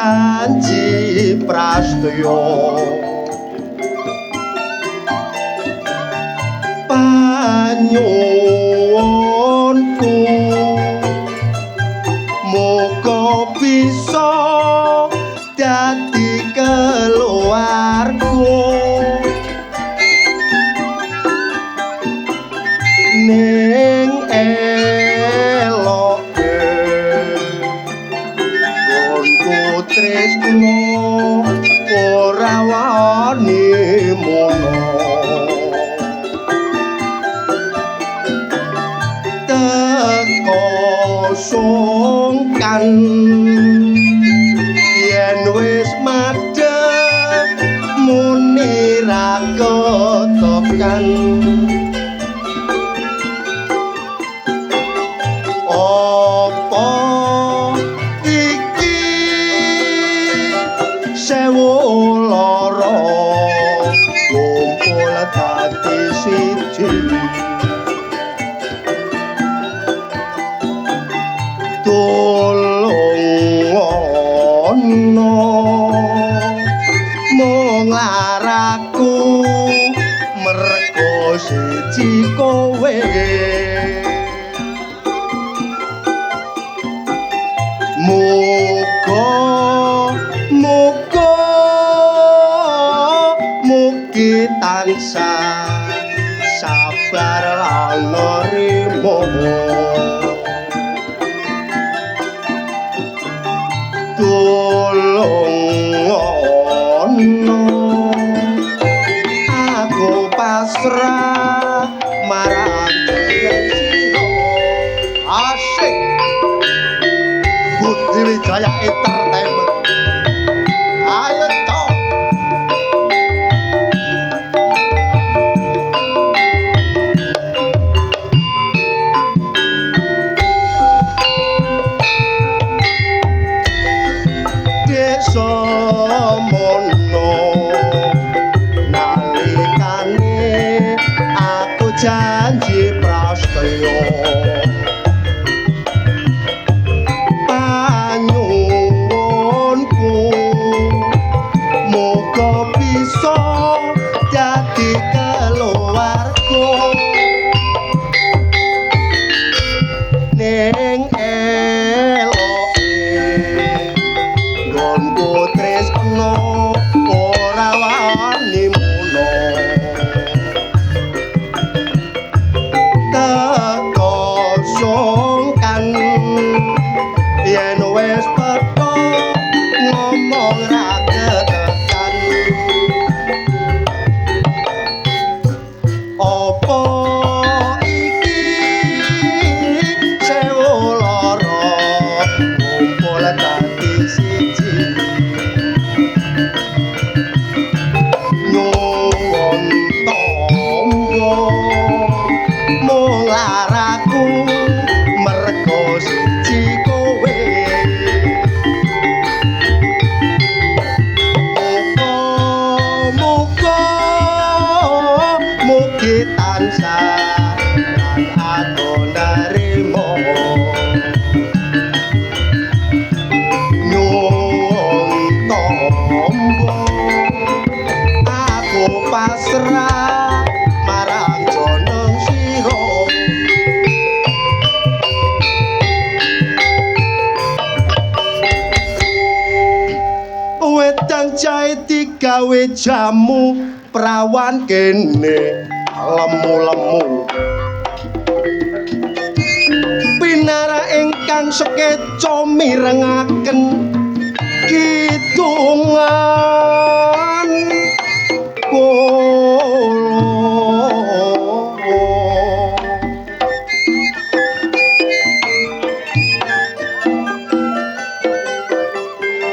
janji prasetya panyuwunku muga bisa dadi keluarga ning eloke gonku tresno ora wani mono teko sungkan yen wis madhep muni ra ketokan apa iki sewu lara kumpul dadi siji tulung ana mung laraku mergo siji kowe muga mugi tansah sabar lan nrimo tulung ana aku pasrah marang sira asik Budi Wijaya Entertainment ayo toh desa mono nalikane aku janji prasetya panyuwunku muga bisa dadi keluarga ning eloke nggonku tresno ora wani mono teko sungkan yen wis padha ngomong ra ketekan apa iki sewu lara kumpul dadi siji nyuwun tangga mung laraku mergo siji kowe muga mugi tansah lan aku nrimo nyuwun tangga aku pasrah marang jeneng sira wedang jahe digawe jamu prawan kene lemu-lemu pinara ingkang sekeca mirengaken kidungan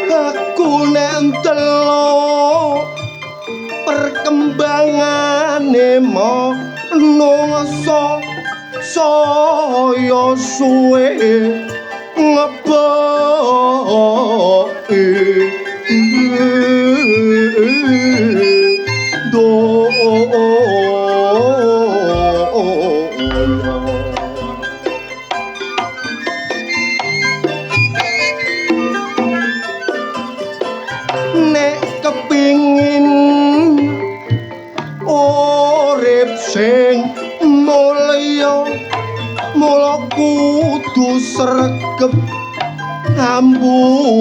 aku nentelo perkembangane manungsa saya suwe ngeboki saya mula kudu sregep ambudi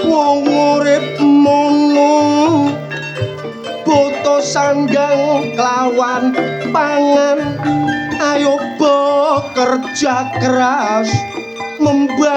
wong urip mono buta sandang kelawan pangan ayo bekerja keras membanting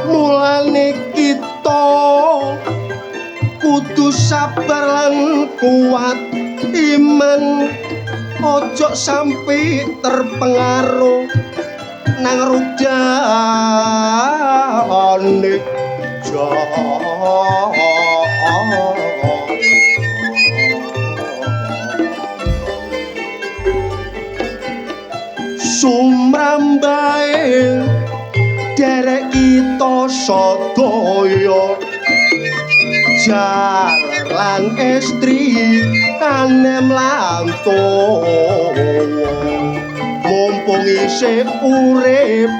mulane kita kudu sabar lan kuat iman ojo sampai terpengaruh nang rudane sumrambae derek kita sadaya jalan estri kanem lantung mumpung isih urip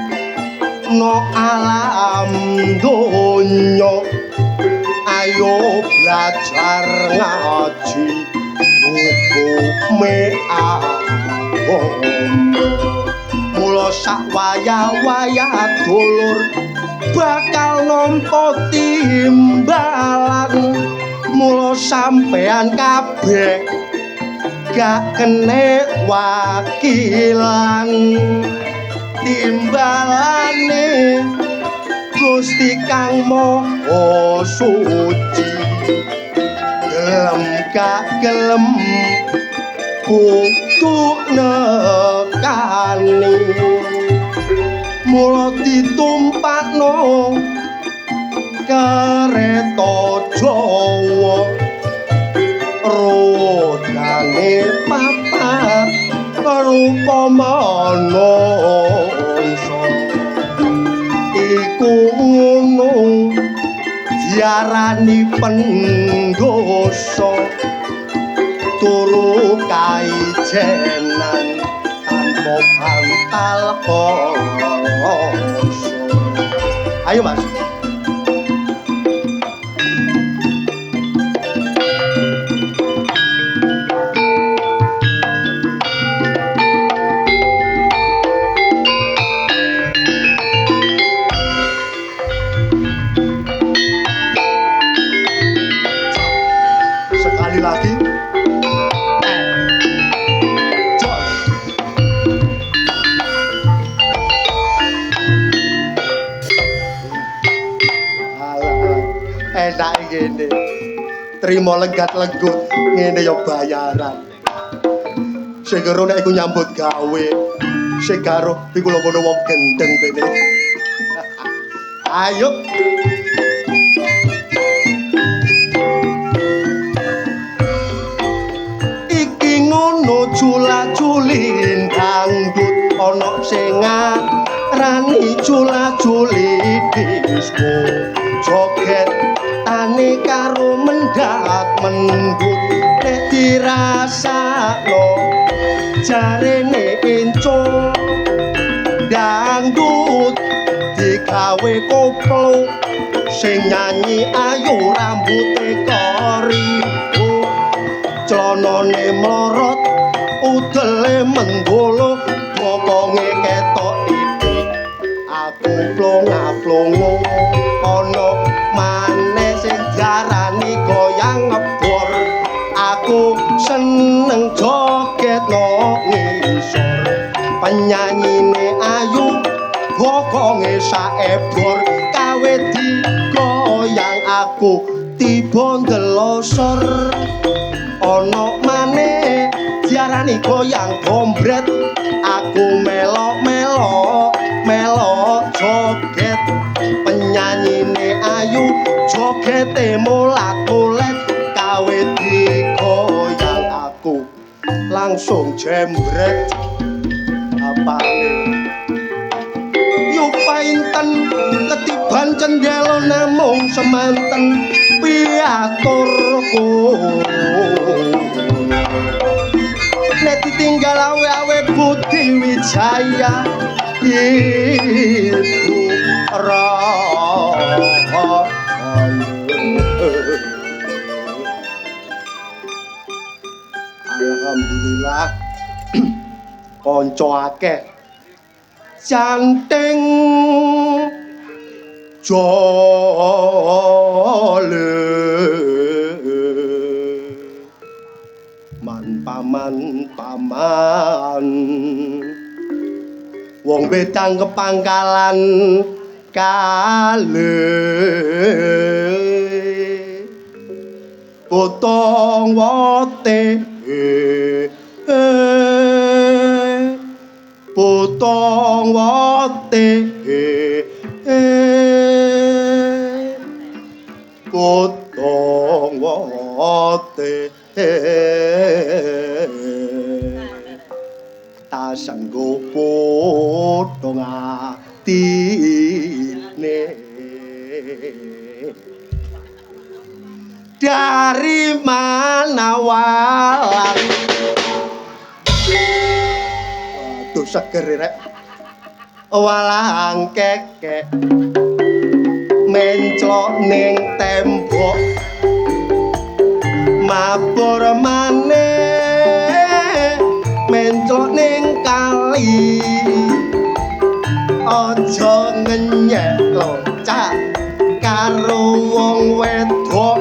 no alam donya ayo belajar ngaji hukume agama mula sak wayah-wayah dulur bakal nampa timbalan mula sampean kabeh gak kene wakilan timbalane Gusti Kang Maha Suci gelem gak gelem kudu nekani mula ditumpakno kereta Jawa rodane papat rupa manungsa iku ngono diarani pendosa turu kaijenan tanpa bantal koso ayo mas sekali lagi enak ngene trimo legat-legut ngene ya bayaran sing karo nek iku nyambut gawe sing karo iku lho kono wong gendeng bene ayo iki ngono cula-culin dangdut ana sing ngarani cula-culi disco joget tane karo mendak mendut nek dirasakno jarene encung dangdut digawe koplo sing nyanyi ayu rambuté koribu clanane mlorot udele menggolo bokonge ketok titik aku plong-plongo ana maneh sing diarani goyang ngebor aku seneng joget no ngisor penyanyine ayu bokonge saebor kawe digoyang aku tiba ndelosor ana maneh diarani goyang gombret aku melok-melok joget penyanyine ayu jogete mulat-mulet langsung jembret apane yo painten ketiban cendelo namung semanten piaturku nek ditinggal awe-awe Budi Wijaya ibu alhamdulillah kanca akeh canting jole man paman wong wedang kepangkalan kale potong wote potong wote potong wote ta sanggo potong atine dari mana walang waduh seger rek walang kekek menclok ning tembok mabur maneh menclok ning kali aja ngenyek locak karo wong wedok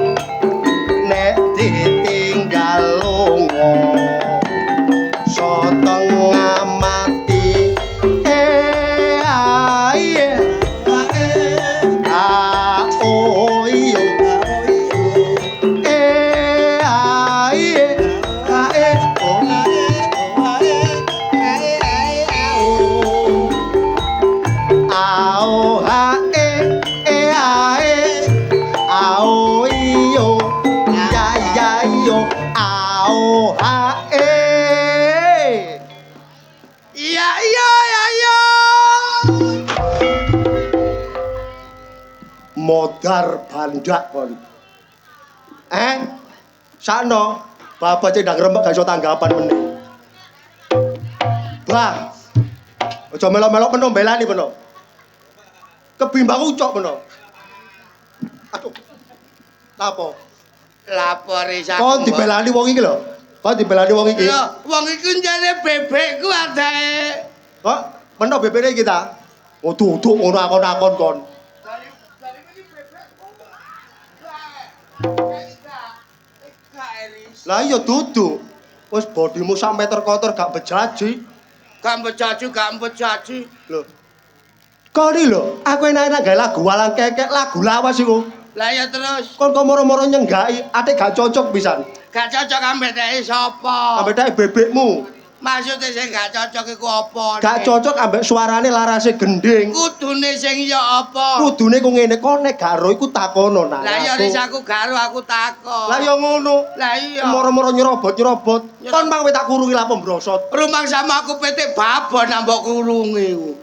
nek ditinggal lunga setengah mati ae oh iyo modar bandak kon. Sakno, bapak cek ndang remek gak iso tanggapan meneh. Bah. Aja melok-melok peno mbelani peno. Kebimbang ucok peno. Aduh. Lapo? Lapor isa. Kon dibelani wong iki lho. Kon dibelani wong iki. Lho, wong iku njane bebekku adake. Kok peno bebeke iki ta? Dudu ngono akon-akon kon. Lah iya dudu. Wis bodimu sak meter kotor gak bejaji. Gak bejaji. Lho. Koni lho, aku enak-enak gawe lagu walang kekek, lagu lawas iku. Lah ya terus. Kon moro-moro nyenggaki, ate gak cocok pisan. Gak cocok ambek dhek sapa? Ambek dhek bebekmu. Maksudnya sing gak cocok iku apa? Gak cocok ambek suarane larase gending. Kudune sing ya apa? Kudune ku ngene, kon nek garo iku takono nah. Lah ya wis aku garo aku takon. Lah ya ngono. Lah iya. Moro-moro nyerobot. Kon mang wis tak kurungi lapo brosot. Rumang sama aku PT babon mbok kurungi iku.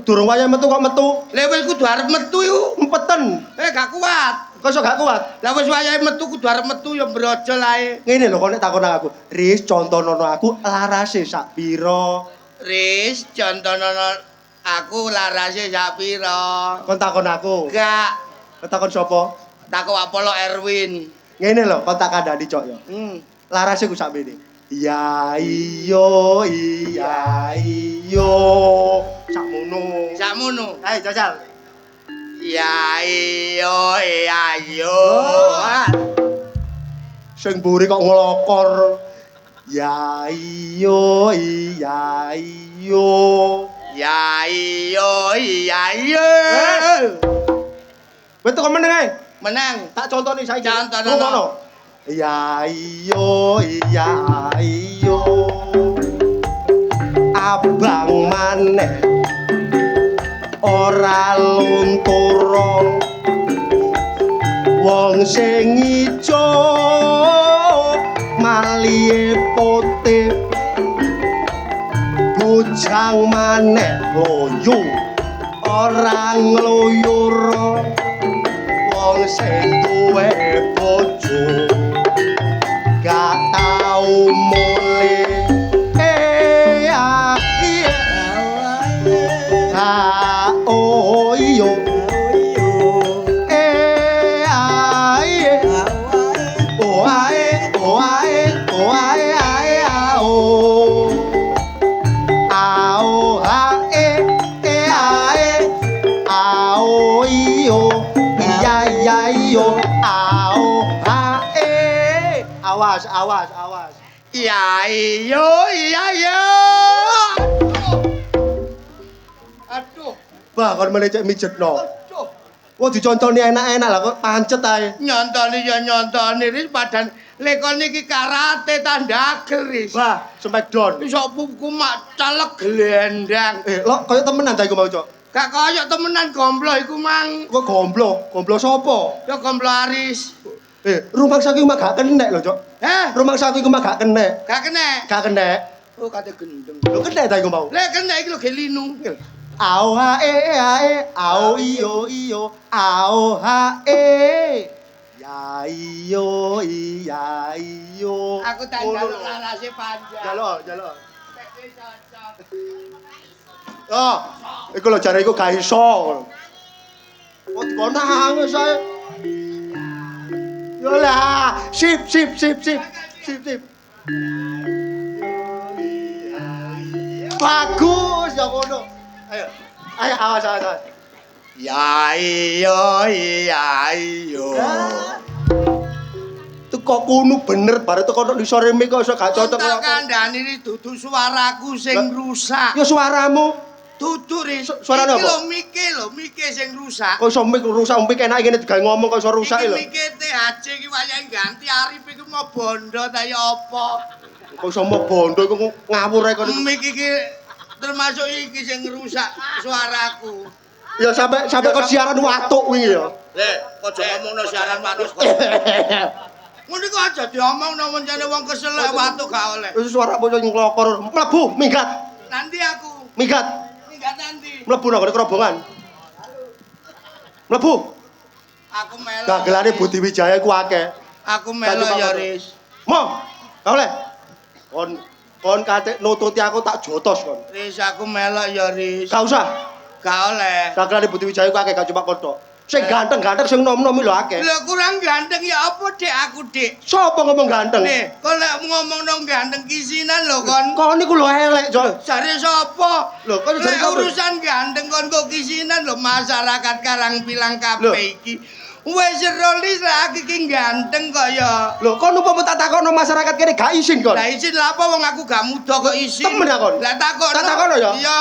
Durung wayah metu kok metu. Lah wis kudu arep metu iku. Empeten. Gak kuat. Kok iso gak kuat? Lah wis wayahe metu kudu arep metu ya brojol ae. Ngene lho kok nek takon aku, Riz contonono aku larase sak pira? Riz contonono aku larase sak pira? Kon takon aku. Gak. Kon takon sapa? Takon Apollo Erwin. Ngene lho, kon tak kandhani cok ya. Larase ku sak mene. Ya iyo. Sakmono. Ayo jajal. Ya iyo. Sing mburi kok nglokor. Ya iyo. Wes kok meneng ae. Menang. Tak contoni saiki. Contono. Ngono. Ya iyo. Abang maneh ora luntura wong sing ijo malihe putih orang maneh loyo orang ngluyur wong sing duwe bojo gak tau mule ya iya oh iyo ae oh ae oh ae oh ae ae oh ao ae ae ao iyo iya iya iyo ao ae awas awas awas iya iyo iya iya aduh bah kon melecek mijetno aduh wong dicontoni enak-enak lah kok pancet ae nyontoni ya nyontoni ris badan lekon iki karate tandagel ris bah smackdown iso puku mak caleg glendang lo koyo temenan ta iku mau cok gak koyo temenan gomblo iku mang kok gomblo sapa ya gomblo Aris rumah saku mah gak kenek lho cok rumah saku iku mah gak kenek gak kena oh kate gendeng lho kenek ta iku mau lek kena iki lho gelinu ao ae ao iyo iyo ao hae ya iyo iya iyo aku tak njaluk larase panjang jaluk oh iku lho jare iku gak iso kok dikono nangis ae yo lah sip bagus ya ngono ayo awas ya iyo iya iyo teko kuno bener bare teko nek isore mik kok iso gak cocok tak kandhani iki dudu suaraku sing rusak ya suaramu dudu ris suarane iki apa? lho mike sing rusak kok iso mik rusak mik enak ngene digawe ngomong kok iso rusak iki lho mike THC iki wayahe ganti Arif iki mau bondo ta ya apa kok iso mau bondo iku ngawur ae kok mik iki termasuk iki sing rusak suaraku ya sampe kok siaran watuk wingi ya aja ngomongno siaran manus kok ngono iku aja diomongno mencane wong kesel watuk gak oleh wis suara bocah nglokor mlebu minggat nanti aku minggat nanti mlebu nang kerobongan mlebu aku melo dagelane Budi Wijaya ku akeh aku melo ya Ris mo gak oleh kon kate nututi aku tak jotos kon Ris aku melo ya Ris gak usah gak oleh dagelane Budi Wijaya ku akeh gak cuma kon tok sing ganteng-ganteng sing nom-nom lho akeh lho kurang ganteng ya apa Dik aku Dik sapa ngomong ganteng nih kok lek ngomongno ganteng kisinan lho kon kon niku lho elek Jol jare sapa lho kon jare lek urusan ganteng kon kok kisinan lho masyarakat Karangpilang kabeh iki wis rolis lagi ki ganteng kok ya lho kon upama tak takono masyarakat kene gak izin kon lah izin lha apa wong aku gak muda kok izin temen ya kon lah takono ya iya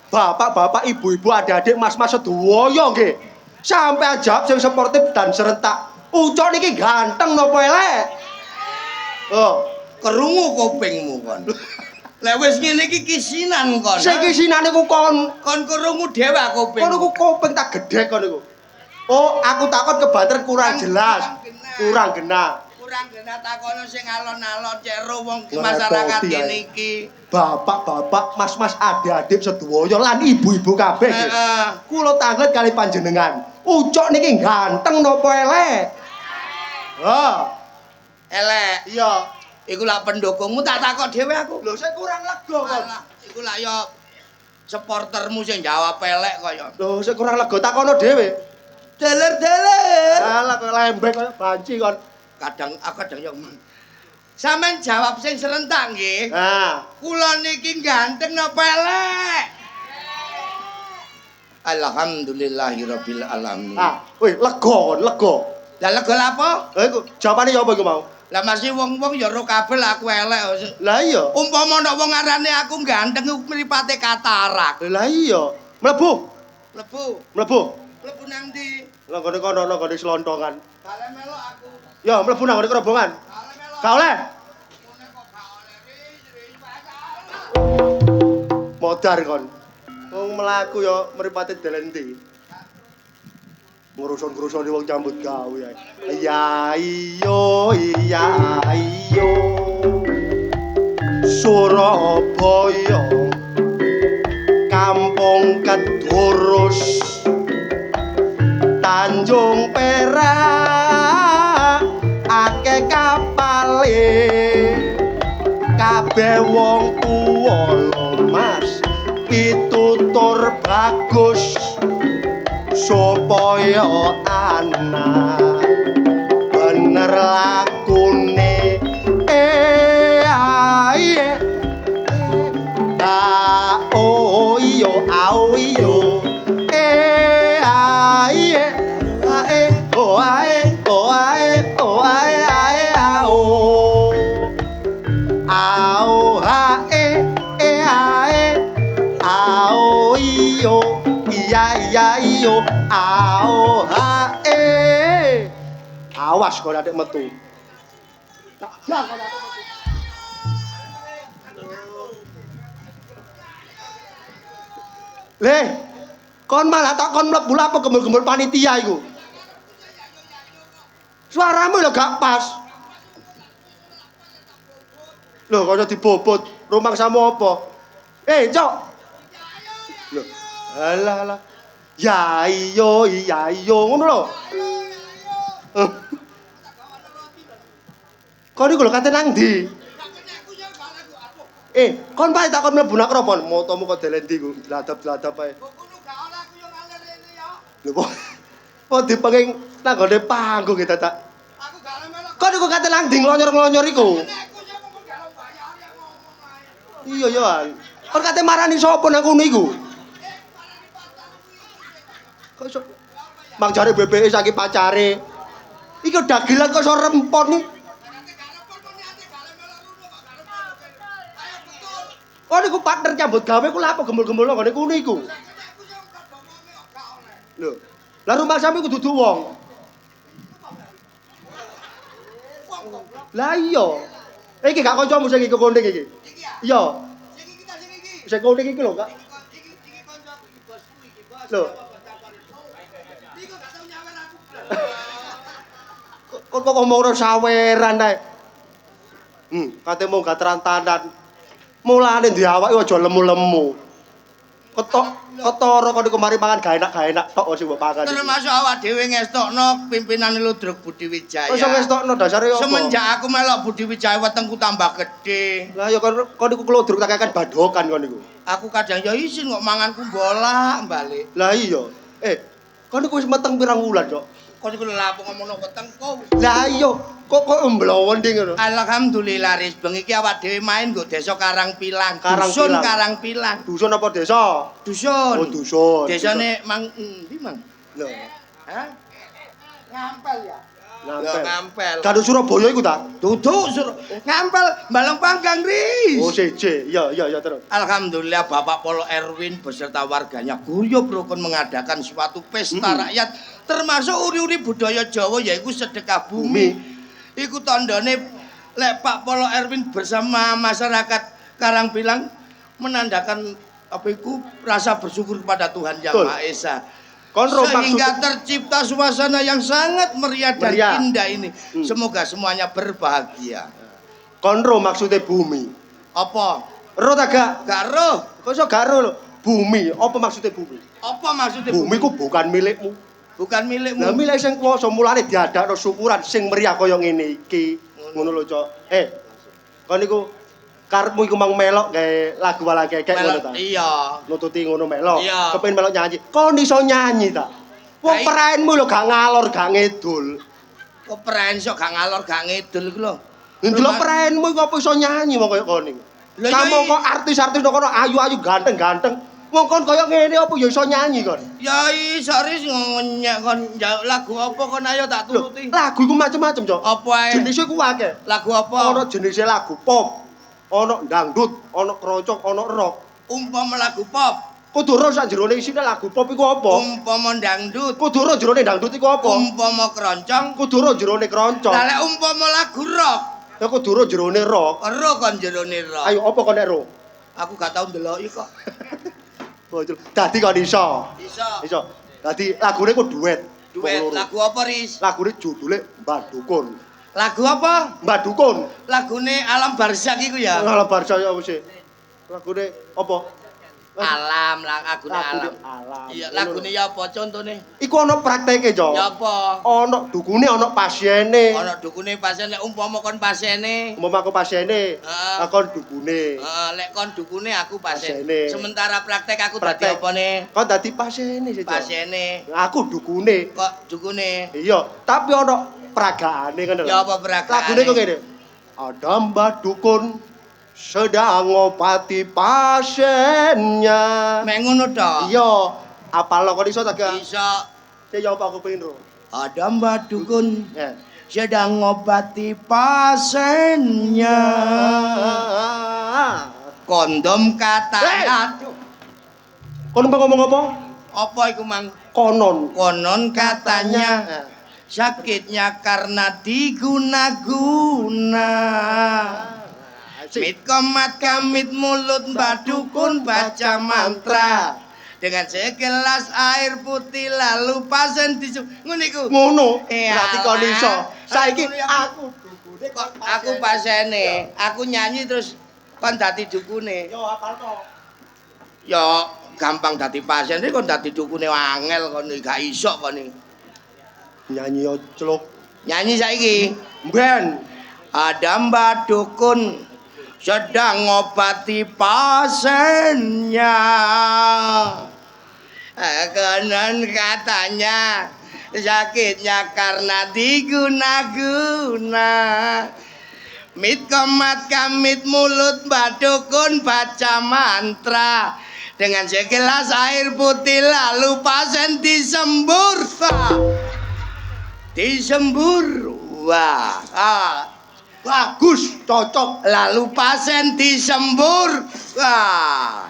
bapak-bapak ibu-ibu adik-adik mas-mas sedoyo nggih sampai ajab sing sportif dan serentak ucok niki ganteng napa elek oh kerungu kupingmu kon lek wis ngene iki kisinan kon sing kisinane ku kon kerungu dhewe kuping kon niku kuping tak gedhek kon niku oh aku takon kebanter kurang jelas kurang genah takono sing alon-alon cero wong masyarakat kene iki bapak-bapak mas-mas adik-adik sedoyo lan ibu-ibu kabeh kula tanglet kali panjenengan ucok niki ganteng napa elek elek iya iku lak pendukungmu tak takok dhewe aku lho sing kurang lega kon iku lak ya supportermu sing jawab elek kaya lho sing kurang lega takono dhewe deler alah kok lembek kaya banci kon kadang ya sampean jawab sing serentak nggih kula niki ganteng napa elek alhamdulillahirabbil alamin wih lega kon lega lah lega lha apa lha iku jawabane ya apa iku mau lah masih wong-wong ya ro kabeh aku elek lah iya umpama nek wong arane aku ganteng iku mripate katarak lah iya mlebu nang ndi lah ngene kono nang ngene selontongan bale melok aku ya mlebu nang ngene kerobongan gak oleh modar kon wong mlaku ya mripate delenti nguruson-ngurusoni wong nyambut gawe ae iya iya Surabaya urus Tanjung Perak akeh kapale kabeh wong tuwa Mas pitutur bagus supaya anak bener lakune aye oh iyo aye oh ae oh ae oh ae ae ao ao ae ae ao iyo iya iyo ao ae awas kok adek metu Leh, kon malah tak kon mlebu apa gembul-gembul panitia iku. Suaramu lho gak pas. Lho, kaya dibobot, rumang sama apa? Cok. Lho, alah. Ya iyo, ngono lho. Kon iku lho kate nang ndi? Kon pae tak kon mlebu nak kropon, motomu kok delen ndi ku, dladap-dladap ae. Lho kok dipenging nang gone panggung iki dadak. Aku gak melok. Kon iku kate nang ndi nglonyor-nglonyor iku? Iya ya. Kon kate marani sapa nang kono iku? Kok iso Mang jare BPE saiki pacare. Iki dagelan kok iso rempon iki. Oh niku partner nyambut gawe ku lha apa gembul-gembul nang ngene kuno iku. Lho, lah rumah sampe kudu dudu wong. Lah iya. Iki gak kancamu sing iki konding iki. Iya. Sing iki ta sing iki. Sing konding iki lho, Kak. Iki kanca iki bosku iki, bos. Lho. Niku gak tau nyawer aku. Kok ngomong saweran ae. Kate mau gak terantanan. Mulane ndi awake aja lemu-lemu. Ketara kok kemari mangan gak enak tok sing mbok pangan. Termasuk awak dhewe ngestokno pimpinan Ludruk Budi Wijaya. Kok iso ngestokno dasare opo? Semenjak aku melok Budi Wijaya wetengku tambah gede. Lah ya kon niku Ludruk tak kakan badokan kon niku. Aku kadang ya isin kok manganku bolak-balik. Lah iya. Kon niku wis meteng pirang wulan, Cok? Kon niku lha apa ngomongno wetengku. Lah iya, kok emblowon ding ngono. Alhamdulillah ris bengi iki awak dhewe main nggo desa Karangpilang. Dusun Karangpilang. Dusun apa desa? Dusun. Oh, dusun. Desane Mang ndi, Mang? Lho. Hah? Ngampel ya? Ngampel. Gadu Surabaya iku ta? Duduk ngampel Balong Panggang ris. Oh, seje. Iya terus. Alhamdulillah Bapak Polo Erwin beserta warganya guyub rukun mengadakan suatu pesta rakyat termasuk uri-uri budaya Jawa yaitu sedekah bumi. Iku tandane lek Pak Polo Erwin bersama masyarakat Karangpilang menandakan apa iku rasa bersyukur kepada Tuhan Yang Maha Esa. Sehingga tercipta suasana yang sangat meriah dan indah ini. Semoga semuanya berbahagia. Konro maksudnya bumi. Apa? Roh tak gak? Gak roh. Kok iso gak roh lho? Bumi, apa maksudnya bumi? Apa maksudnya bumi? Bumi ku bukan milikmu. Bukan milikmu. Lah milik sing kuwasa mulane diadakno syukuran sing meriah kaya ngene iki. Ngono lho, Cok. Kon niku karepmu iku mang melok gawe lagu ala kekek ngono ta? Iya. Nututi ngono melok. Kepengin melok nyanyi. Kon iso nyanyi ta? Wong peraenmu lho gak ngalor gak ngidul. Kok peraen sok gak ngalor gak ngidul iku lho. Ndelok peraenmu iku apa iso nyanyi wong kaya kon iki. Kamu kok artis-artis kono ayu-ayu ganteng-ganteng. Wong kon kaya ngene apa ya iso nyanyi kon? Ya iso ris nyek kon njaluk lagu apa kon ayo tak turuti. Lagu iku macem-macem, Cok. Apa ae? Jenise ku akeh. Lagu apa? Ono jenise lagu pop. Ono dangdut, ono krocok, ono rock. Umpama lagu pop. Kudu ro sak jerone isine lagu pop iku apa? Umpama dangdut. Kudu ro jerone dangdut iku apa? Umpama kroncong. Kudu ro jerone kroncong. Lah lek umpama lagu rock. Ya kudu ro jerone rock. Ro kon jerone rock. Ayo apa kon nek ro? Aku gak tau ndeloki kok. Dadi kon iso. Iso. Dadi lagune ku duet. Duet. Lagu apa, Ris? Lagune judule Mbah Dukun. Lagu apa? Mbah Dukun. Lagune Alam Barzak iku ya. Alam Barzak ya wis. Lagune apa? Alam, lagune alam. alam. Iya, lagune ya apa contone? Iku ana prakteke, Cok. Ya apa? Ana dukune, ana pasiene. Ana dukune pasien nek umpama kon pasiene. Umpama aku pasiene, Heeh. aku dukune. Heeh, lek kon dukune aku pasien. Pasiene. Sementara praktek aku dadi Praktek. apane? Kok dadi pasiene sih, Cok? Pasiene. Aku dukune. Kok dukune? Iya, tapi ana peragaane ngono lho. Ya apa peragaane? Lagune kok ngene. Ada Mbah Dukun sedang ngobati pasiennya. Mek ngono tok. Iya, apal kok iso ta gak? Iso Ya apa aku pengen ro. ada Mbak Dukun Ya. sedang ngobati pasiennya. Kondom katanya. Kon ngomong apa? Apa iku mang? Konon. Konon katanya sakitnya karena diguna-guna. Mit komat kamit mulut Mbak Dukun baca mantra dengan segelas air putih lalu pasien tisu ngono iku. Ngono. Iya, Berarti kon iso. Saiki aku dukune aku pasiene, aku nyanyi terus kon dadi dukune. Yo apal to. Ya gampang dadi pasien iki kon dadi dukune angel kon gak iso kon iki. Nyanyi yo celuk. Nyanyi saiki. Ben. Ada Mbak Dukun sedang ngobati pasiennya. Konon katanya sakitnya karena diguna-guna. Mit komat kamit mulut Mbak Dukun baca mantra dengan segelas air putih lalu pasien disembur. Disembur. Wah. Bagus, cocok. Lalu pasien disembur. Wah.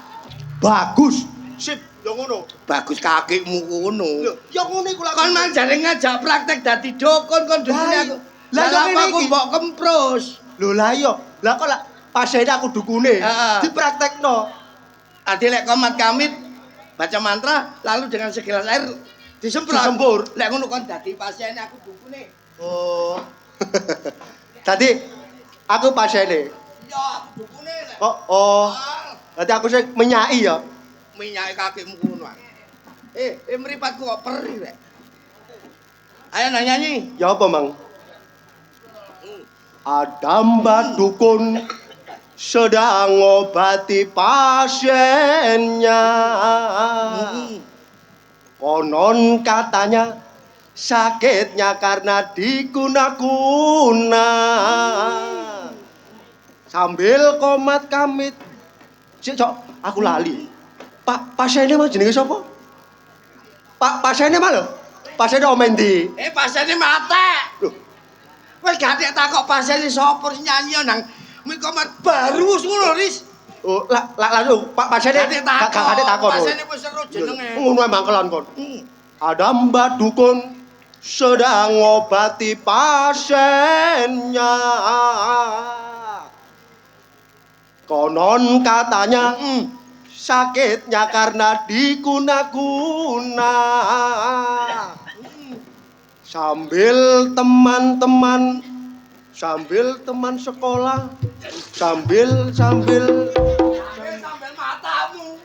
Bagus. Sip, yo ngono. Bagus kakimu ngono. Yo ngono iku lak. Kon mang jare ngajak praktek dadi dukun kon dukune aku. Lah, Lah yo ngene aku iki. mbok kemprus. Lho lah iya. Lah kok lak pasien aku dukune. Heeh. Dipraktekno. Ade lek komat kamit baca mantra lalu dengan segelas air disembur. Disembur. Lek ngono kon dadi pasien aku dukune. Oh. Tadi aku pasiene. Ya aku dukune lek. Oh. Berarti aku sing menyai ya. Minyake kakimu ngono. Mripatku kok perih rek. Ayo nyanyi. Ya apa, Mang? Ada Mbak Dukun sedang ngobati pasiennya. Konon katanya sakitnya karena diguna-guna. Sambil komat kamit. Sik, Cok, aku lali. Pak pasiennya mah jenenge sapa? Pak pasiennya mah lho. Pasiennya omendi. Pasiennya mate. Loh, Wes gak takok pasiennya sapa sing nyanyi nang mikomat baru wis ngono Ris. oh, lalu Pak pasiennya gak takon. Pasiennya wis seru jenenge. Ngono emang kelan kon. Ada Mbak Dukun sedang ngobati pasiennya. Konon katanya sakitnya karena diguna-guna. Sambil teman sekolah, sambil Sambil matamu.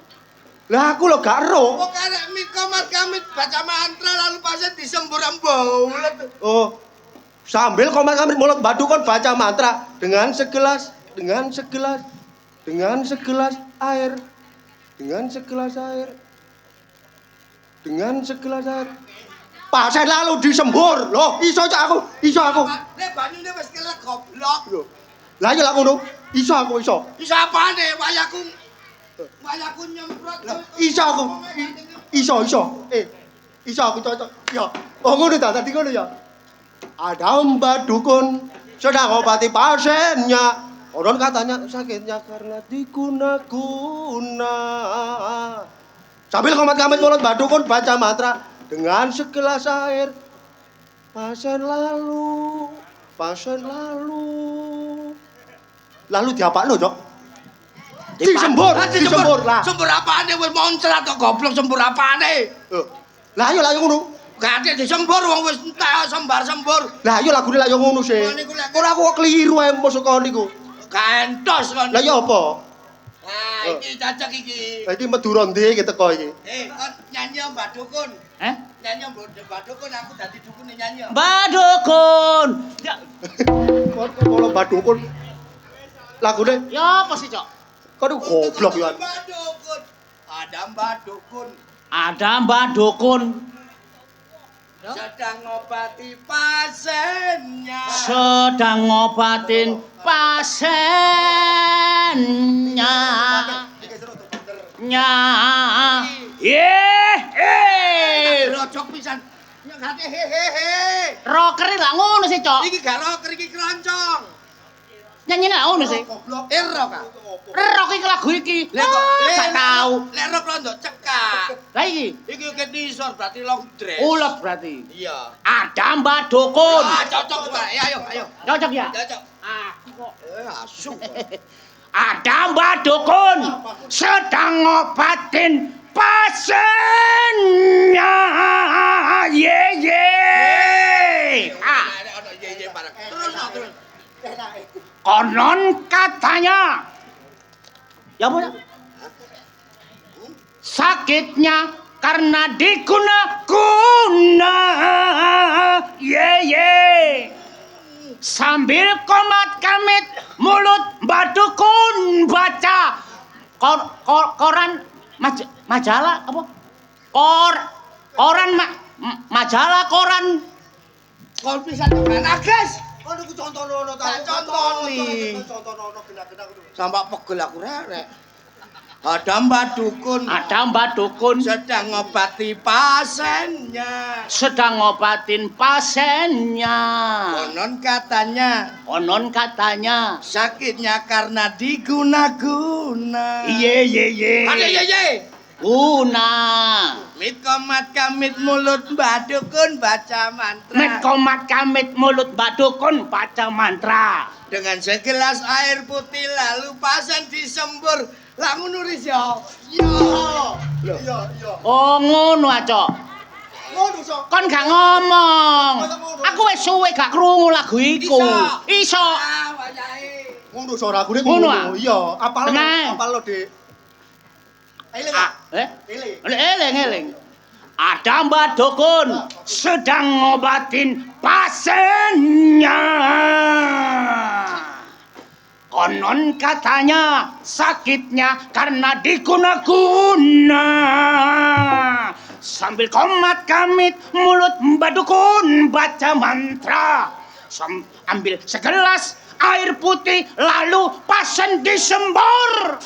lah aku lo gak ero. Kok karek mikomat kamit baca mantra lalu pasien disembur ambaulet. Oh, sambil komat-kamit mulut Mbak Dukun baca mantra dengan segelas air. Pasien lalu disembur. Loh, iso aku. Nek banyune wis kelek goblok. Loh. Lah ya lak ngono. Iso. Iso apane wayahku nyemprot. Iso aku. Iso. Iso aku cocok. Ya. Oh ngono ta, tadi ngono ya. Ada Mbak Dukun sedang obati pasiennya. Konon katanya sakitnya karena diguna-guna. Sambil komat-kamit mulut Mbak Dukun baca mantra dengan segelas air. Pasien lalu. Lalu diapakno, Cok? Disembur lah. Sembur apane wis moncrat kok goblok sembur apane? Lah yo ngono. Gak ada disembur wong wis entek sembur. Lah yo lagune lak yo ngono sih. Ora aku kok kliru ae masuk kon niku. Gak entos kon. Lah yo apa? Ah, iki cocok iki. Iki Madura ndi iki teko iki? Kon nyanyi Mbak Dukun. Nyanyi Mbak Dukun aku dadi dukune nyanyi. Mbak Dukun. Ya, Kon kok Mbak Dukun. Lagune ya apa sih, Cok? kon goblok yo. Mbak Dukun. Ada Mbak Dukun. Ada Mbak Dukun Sedang ngobati pasiennya. sedang ngobatin pasiennya. Rojok pisan. Nyegate hehehe. Rocker lah ngono sih, Cok. Iki gak rocker iki keroncong. Nyanyi lah ngono sih. Goblok rock ah. Rock iki lagu iki. Lek kok Gak tau. Lek rock londo cekak. Lah iki Iki ket nisor berarti long dress. ulet berarti. Iya. Ada Mbak Dukun. Cocok Mbak. Ayo. Cocok ya? Cocok. Aku kok. Asu. Ada Mbak Dukun sedang ngobatin pasiennya. Ye ye. Terus. Konon katanya. Ya Bu. Sakitnya karena diguna-guna. Ye ye. Sambil komat kamit mulut Mbak Dukun baca koran majalah apa? Koran majalah koran. Kon pisan tenan Agus. Kon iku contono ta. Contoni. Contono gena-gena. Sampak pegel aku rek. Ada Mbak Dukun. Ada Mbak Dukun Sedang ngobati pasiennya. sedang ngobatin pasiennya. Konon katanya sakitnya karena diguna-guna. Iye ye ye. Ada ye. Guna. Mit komat kamit mulut Mbak Dukun baca mantra. Met komat kamit mulut Mbak Dukun baca mantra. Dengan segelas air putih lalu pasien disembur. Lah ngono ris yo. Iya. Oh ngono Cok. Ngono sok. Kon gak ngomong. Aku wis suwe gak krungu lagu iku. Iso. Ah, wayahe. Ngono sok ragune Ngono, ah? Iya, apal Tenang. lo, Dik. Eling. Eling. Ada Mbak Dukun sedang ngobatin pasiennya. Konon katanya sakitnya karena diguna-guna. Sambil komat kamit mulut Mbak Dukun baca mantra. Ambil segelas air putih lalu pasien disembur.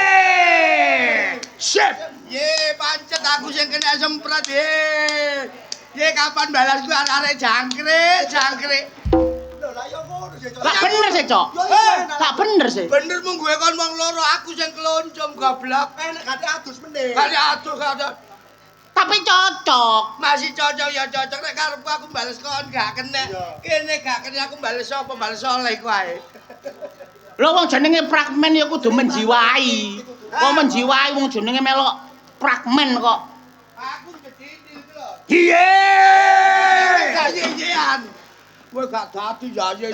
Yeay! Sip! Ye, pancet aku sing kena semprot ye. Ye kapan balasku arek jangkrik. Lho, lah ya ngono sih. Lah bener sih, Cok. Tak bener sih. Bener mung gue kon wong loro aku sing keloncom goblok. Enak gak adus meneh. Kali aduh gak. Tapi cocok. Masih cocok ya cocok nek karepku aku bales kon gak kena. Kene gak kena aku bales sapa bales oleh ku ae. Lho wong jenenge fragmen ya kudu menjiwai. Kok menjiwai wong jenenge melok fragmen kok. Aku gedini iki lho. Iye! Kayean. Kowe gak dadi yaye.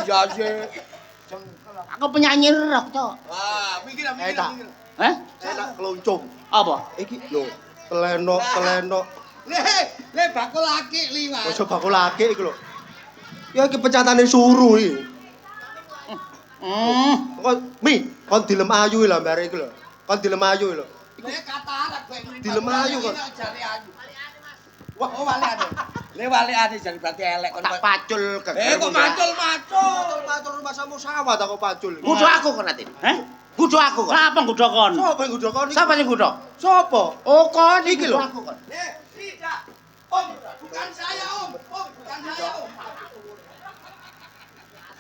Aku penyanyi rock, Cok. Wah, mikir. Hah? Enak keloncong. Apa? Iki lho, telenok. Le bakul laki liwat. Ojo bakul laki iku lho. Ya iki pecatane suruh iki. Kon dilem ayu lho mbare iku lho. Kon dilem ayu lho. Nek katarak kowe mripate. Dilem ayu kok. Jare ayu. Wah, waliane. Le waliane jare berarti elek kon. Tak pacul ke. Kok macul. Matur rumah samu sawah ta kok pacul. Kudu aku kok nanti. Hah? Kudu aku kok. Kenapa kudu kon? Sopo yang nggodha kon iki? Siapa sing kudu? Sopo? Oh, kon Iki lho. aku kon. Tidak. Om, bukan saya, Om. Bukan saya, Om.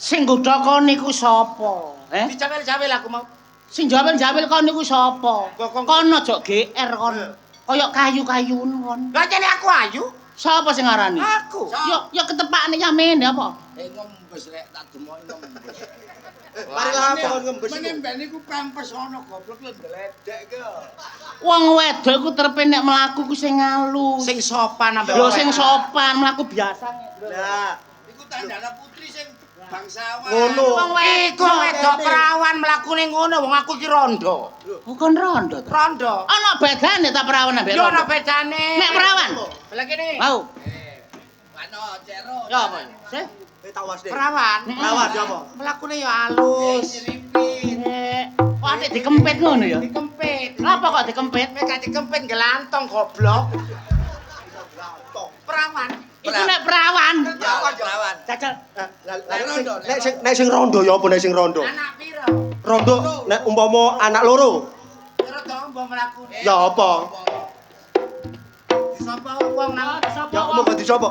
Sing kudu kon niku sapa? Dicawel-cawel aku mau. Sing jawel-jawel kon niku sapa? Kok- Kon aja GR kon. Kaya kayu-kayun kon. Lah jane aku ayu. Sapa sing ngarani? Aku. Ya ketepakne yamen apa? Ngembes rek tak demoki ngembes. Mari lah kon ngembes. Menemben niku pempes ono goblok lho ndledek ki. Wong wedok iku trepe nek mlaku ku sing alus. sopan Lho sing sopan mlaku biasa. Lah, Iku tandane putri sing bangsawan. Ngono. Iku wedok perawan mlakune ngono wong aku iki rondo. Bukan rondo. Rondo. Ana bedane ta perawan ambek Yo rondo? ana bedane. Nek perawan. Lah kene. Mau. Wano cero. Ya apa? Sih. Tawas deh. Perawan. Perawan ya apa? Mlakune yo halus. Kok atik dikempit ngono ya? Dikempit. Apa kok dikempit? Nek gak dikempit gelantong goblok. Perawan. Iku nek perawan. Perawan. Jajal Nek sing rondo ya apa nek sing rondo? anak piro? Rondo nek umpama anak loro. Piro tombo mlakune? Ya apa? Sapa wong nang sapa? Ya apa ganti sapa?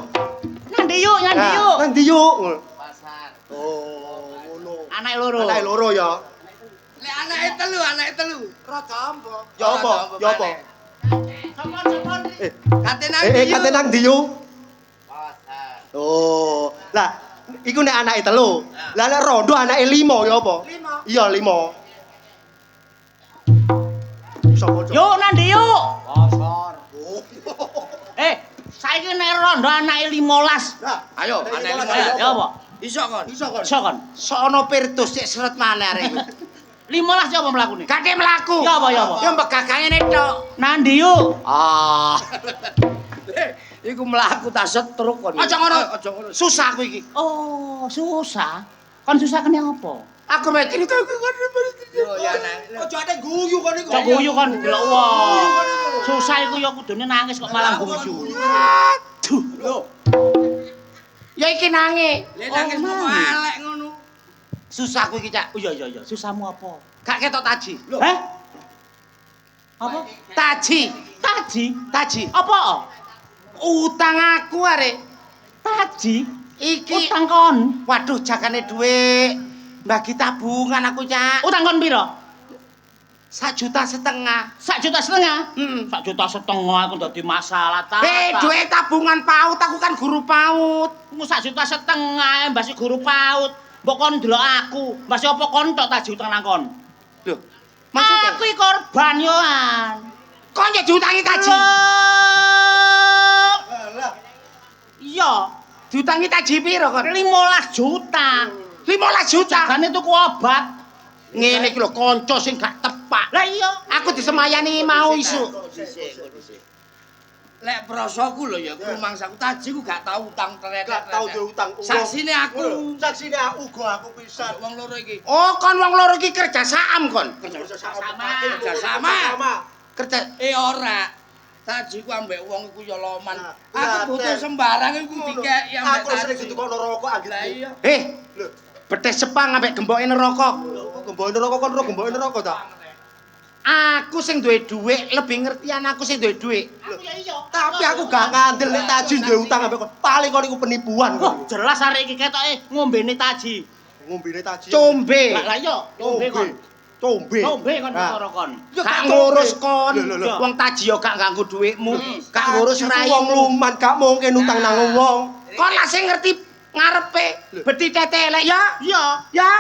Nanti yuk, nanti yuk. Nanti yuk. Pasar. Oh, ngono. Anak loro. Anake loro ya. Lek anake telu. Rada ambo. Ya apa? Ya apa? Sopon. Kate nang Kate nang ndi yuk? Pasar. Oh, lah iku nek anake telu. Lah nek rondo anake 5 ya apa? 5. Iya 5. Sopo? Yuk, nanti yuk. Pasar. Saiki nek rondo anake 15. Nah, Ayo, anake lima. lima. Ya apa? Iso kon. iso kon. Iso kon. Sono pirtus cek seret maneh arek. 15 ya apa mlakune? Gade mlaku. Ya apa, ya apa? Ya mbegagane tok. Nanti yuk. Ah. Iku mlaku tak setruk kon. Aja ngono. Aja ngono. Susah aku iki. Oh, susah. Kon susah kene apa? Aku mikir itu aku kan Yo ya anak. Ojo ate guyu kon iku. Cok guyu kon delok wong. Susah iku ya kudune nangis kok malah guyu. Aduh. Lho, Ya iki nange. Lek nangis kok elek ngono. Susah aku iki, Cak. Oh iya iya iya, susahmu apa? Gak ketok taji. Heh? Apa? Taji. Taji. Apa? Utang aku arek. Taji. Iki Utang kon. waduh jagane dhuwit. Bagi tabungan aku, Cak. Utang kon piro? 1,5 juta. 1,5 juta. 1,5 juta aku dadi masalah ta. Duit tabungan PAUD aku kan guru PAUD. Mu 1,5 juta mbasi guru PAUD. Mbok kon delok aku, mbasi apa kon tok taji utang nang kon. Lho, maksudnya Aku iki korban yo an. kon ya diutangi taji. lah. Iya, Diutangi taji piro kon? 15 juta. 15 juta. Jagane tuku obat. Ngene iki lho kanca sing gak tepak. Lah iya. Aku disemayani mau isu. Lek prasaku lho ya rumangsaku taji ku gak tau utang teret. Gak tau diutang. Saksine aku. Saksine aku pisan. Wong loro iki. Oh, kon wong loro iki kerja saam kon. Sama. Kerja Ora. Taji ku ambek wong iku ya loman. Nah, Aku butuh sembarang iku dikeki ambek Aku sering ditukono rokok anggit. Lah iya. Lho, betes sepang ambek gemboke neraka. gemboke rokok kon ro gemboke rokok ta? Aku sing duwe dhuwit, lebih ngertian aku sing duwe dhuwit. Aku ya iya. Tapi aku gak ngandel nek taji duwe utang ambek kon. Paling kon iku penipuan Wah, kon. jelas arek iki ketoke ngombene taji. Ngombene taji. Combe. Lah iya, ngombe kon. Combe. Ngombe kon Nah. perkara kon. Ya Gak gak ngurus combe. kon. Lho, lho, lho. Wong taji yo gak ganggu dhuwitmu. Gak ngurus Taji ku rai. wong luman gak mungkin utang nang wong. Kon lah sing ngerti ngarepe. Beti tetelek ya. Iya. Ya.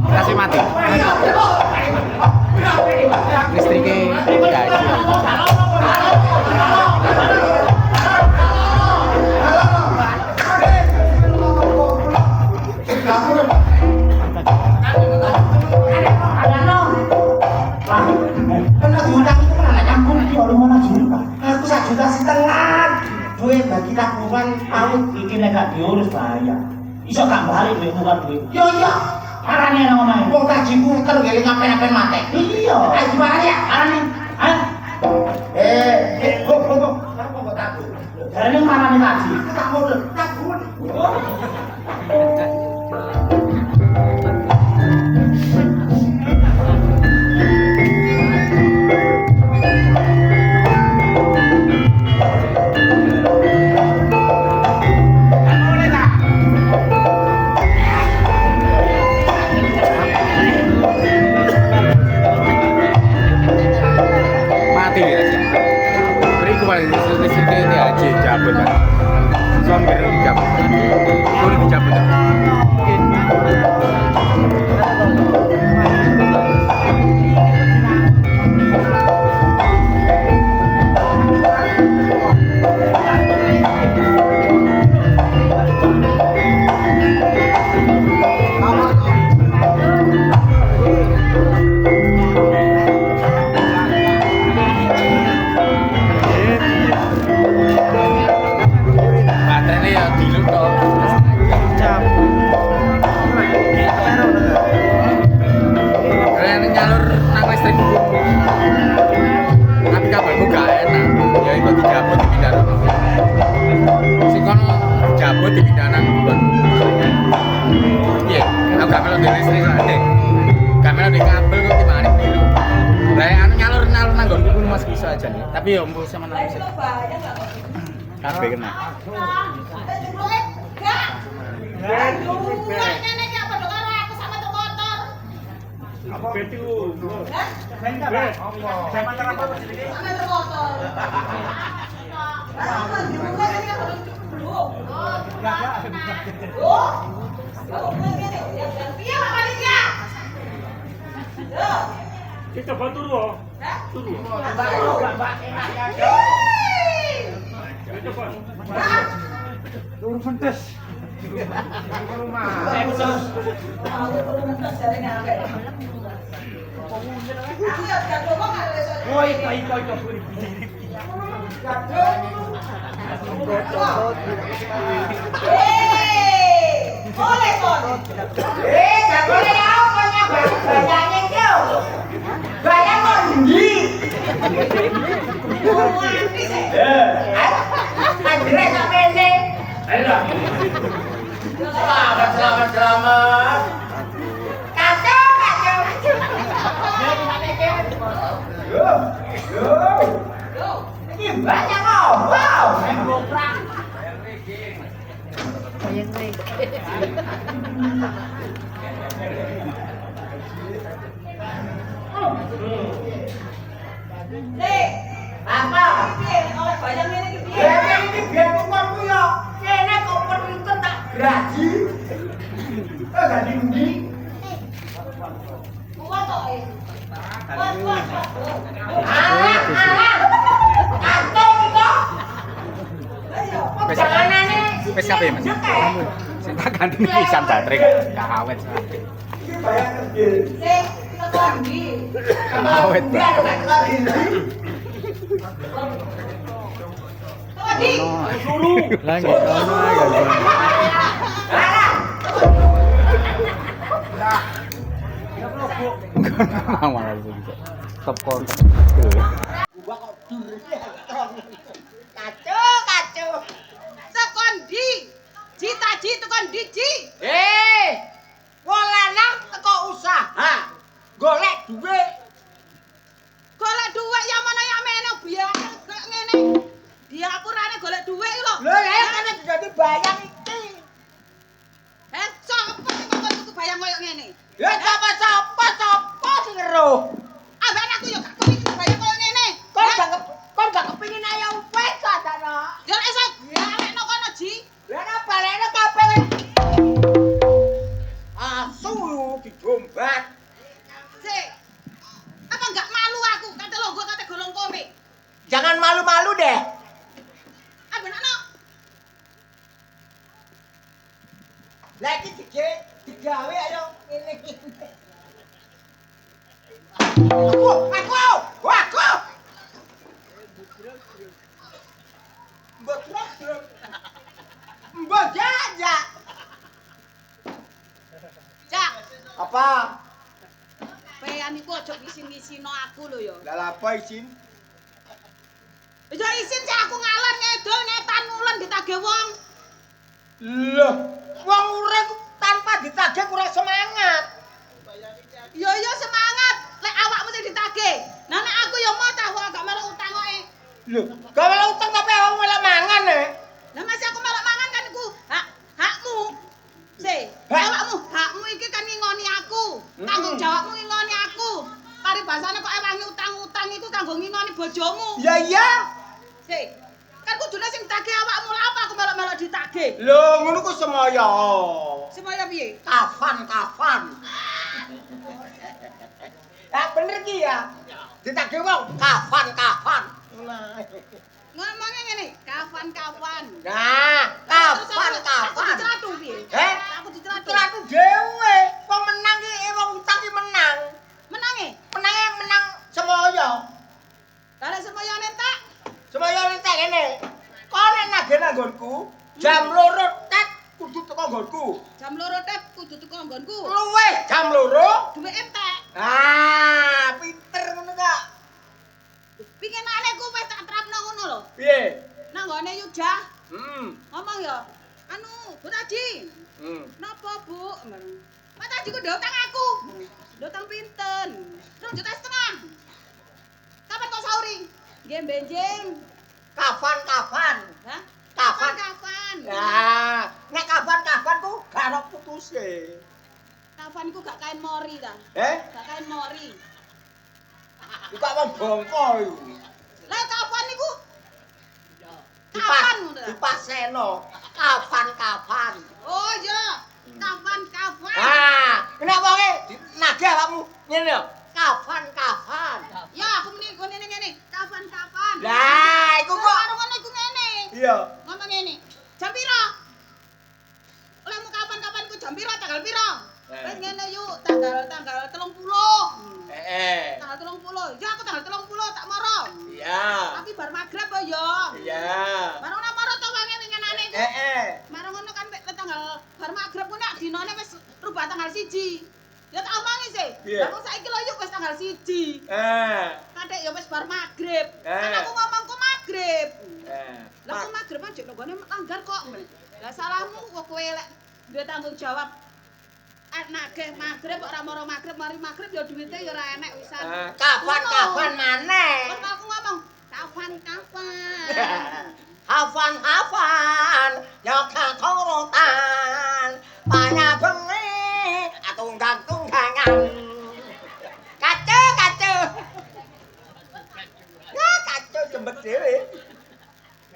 Kasih mati. Listriknya guys. Aku 1,5 juta. Duit bagi tabungan PAUD. Iki nek gak diurus bahaya. Iso gak balik duitmu kan duit. Yo iya. Arane nang omahe. Wong tajiku kan gele ngapen-apen mate. Iya. Ayo gimana ya? Arane. Ayo. Kok takut. Jarane marane taji. Takut. Mati ya. Beriku paling listriknya ini aja cabut kan. Suami dicabut. Boleh dicabut. Baterainya ya dilut toh. Nyalur nang listrik. Tapi kabelku gak enak. Ya itu dicabut dipindah. Si kono dicabut dipindah nang kulon. Iya, aku gak melu di listrik ane. Gak melu di kabel kok dimana dulu. Lah anu nyalur nang nggonku kuwi Mas bisa aja nih. Tapi ya mbuh sama nang listrik. Kabeh kena. Kita bantu dulu. Turu. Turun fentes. Selamat. Banyak kok. Wow. Apa? Oleh bayang ini iki piye? Iki biyen uangku ya. Kene kok peniten tak graji. Gak dindi. Uang kok e. Uang. Wes kabeh Mas. Sing tak ganti pisan baterai gak awet. Sing tekan ndi? Awet. Lah nggih ono ya. Malah gitu. Top kontak. Kacau. Tekon di. Ji tekon di ji. Wong lanang teko usaha. Golek duit. Golek duit ya mana ya mene biaya kok ngene. Diapurane golek duit lho. Lho ya kan dadi bayang iki. Sapa sing kok tuku bayang koyo ngene? Ya sapa sing ngeruh. Ambane aku yo gak kepengin bayang koyo ngene. Kon gak kepengin ayo wis sadana. Ya iso balekno kono ji. Lah nek balekno kabeh. Asu didombat. Sik. Apa enggak malu aku kate longgo kate golong kowe. Jangan malu-malu deh. Ambenakno. Lah iki digawe ayo ngene iki. Aku. Mbok truk. Mbok jajak. Cak, Apa? pean iku aja ngisin-ngisino aku lho ya. Lah apa izin? Ya isin cak aku ngalor ngedol ngetan mulen ditagih wong. Loh, wong urip tanpa ditagih kurang semangat. Ya semangat, lek awakmu sing ditagih. Nah nek aku ya mau tah wong gak melok utang kok. Loh, gawe utang tapi awakmu malah mangan Lah masih aku melok mangan kan iku hakmu. Hak? Awakmu, hakmu iki kan ngingoni aku. Tanggung jawabmu ngingoni aku. Paribasane kok ewangi utang-utang iku kanggo ngingoni bojomu. Ya iya. Kan kudune sing ditagih awakmu lha apa aku melok-melok ditagih. Loh, ngono ku semaya. Semaya piye? Kafan. Ya bener ki ya. Ditagih wong kafan. Ngomongnya ngene, kapan-kapan. Nah, kafan. Aku dicelatu piye? Aku dicelatu. Celatu dhewe. Wong menang ki wong utang ki menang. Menange. Menange menang semaya. Lah lek semoyone entek, Semaya entek kene. Kok nek nagih nggonku, jam 2 tek kudu teko nggonku. jam 2 tep kudu teko nggonku. Luwih jam 2. Duwe entek. Ah, pinter ngono kok. Pinginane ku wis tak terapno ngono lho. Piye? Nang gone Yudah, ngomong ya, anu, Bu Tadi. Napa, Bu? Pak Tadi ku ndek utang aku. Ndek utang pinten? 2,5 juta. Kapan kok sauri? Nggih benjing. Kapan? Hah? Kapan? Kapan? Nah, nek kapan ku gak ono putuse. Kapan iku gak kain mori ta? Gak kain mori. Iku kok wong bongko iku. Lah kapan iku? Kapan ngono ta? Dipaseno. Kapan? Oh iya, kapan? Ah, nek wonge nagih awakmu ngene lho. Kapan? Ya, aku muni ngene. Kapan? Lah, iku kok Karo ngono iku ngene. iya. Ngomong ngene. Jam pira? Olehmu kapan ku jam pira tanggal pira? Wis ngene yuk, tanggal 30. Tanggal 30. Ya aku tanggal 30 tak moro. Iya. Tapi bar magrib kok ya. Iya. Bareng ora moro to wange winginane iku. Marang ngono kan mek tanggal bar magrib ku nek dinane wis rubah tanggal 1. Ya tak omongi sih. Piye? Lah kok saiki lho yuk wis tanggal 1. Kadek ya wis bar magrib. Kan aku ngomong ku magrib. Lah kok magrib aja nggone langgar kok. Lah salahmu kok kowe lek duwe tanggung jawab. Nagih magrib kok ora moro magrib, mari magrib ya duwite ya ora enek wisan. Kapan maneh? Kok aku ngomong kapan. Hafan, nyoka turutan, banyak bengi, tunggang-tunggangan. Kacau. Ya, kacau jembet dhewe.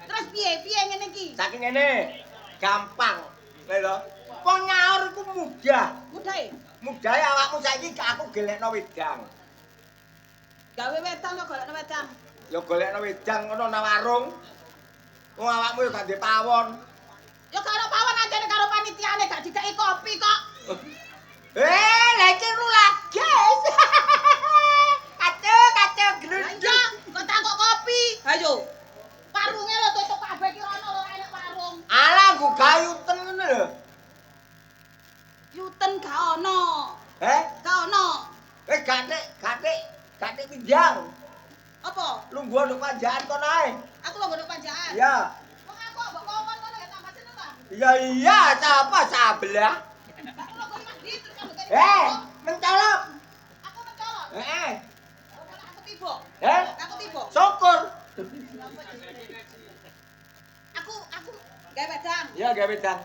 Terus piye ngene iki? Saking ngene, gampang. Lho, wong nyaur iku mudah. Mudah awakmu saiki gak aku gelekno wedang. Gawe wedang kok golekno wedang. Ya golekno wedang ngono nang warung. Wong awakmu ya gak ndek pawon. Ya karo pawon anjene karo panitiane gak dikeki kopi kok. Lah iki rulages. Kacau Lah grendeng. iya, kok takok kopi. Ayo. Warunge lho tutup kabeh ki rono lho enek warung. Alah nggo gayuten ngene lho. Yuten gak ono. Gak ono. Gatik pinjang. Apa? Lungguh nduk panjaan kono ae. Aku lho nggodok panjaan. Ya. Wong aku mbok ngomong ngono ya tambah seneng ta. Iya, sapa sabelah. Aku lho kok ndi terus kan Mencolok. Aku mencolok. Aku tiba. Aku tiba. Syukur. Aku gawe wedang. Ya gawe wedang.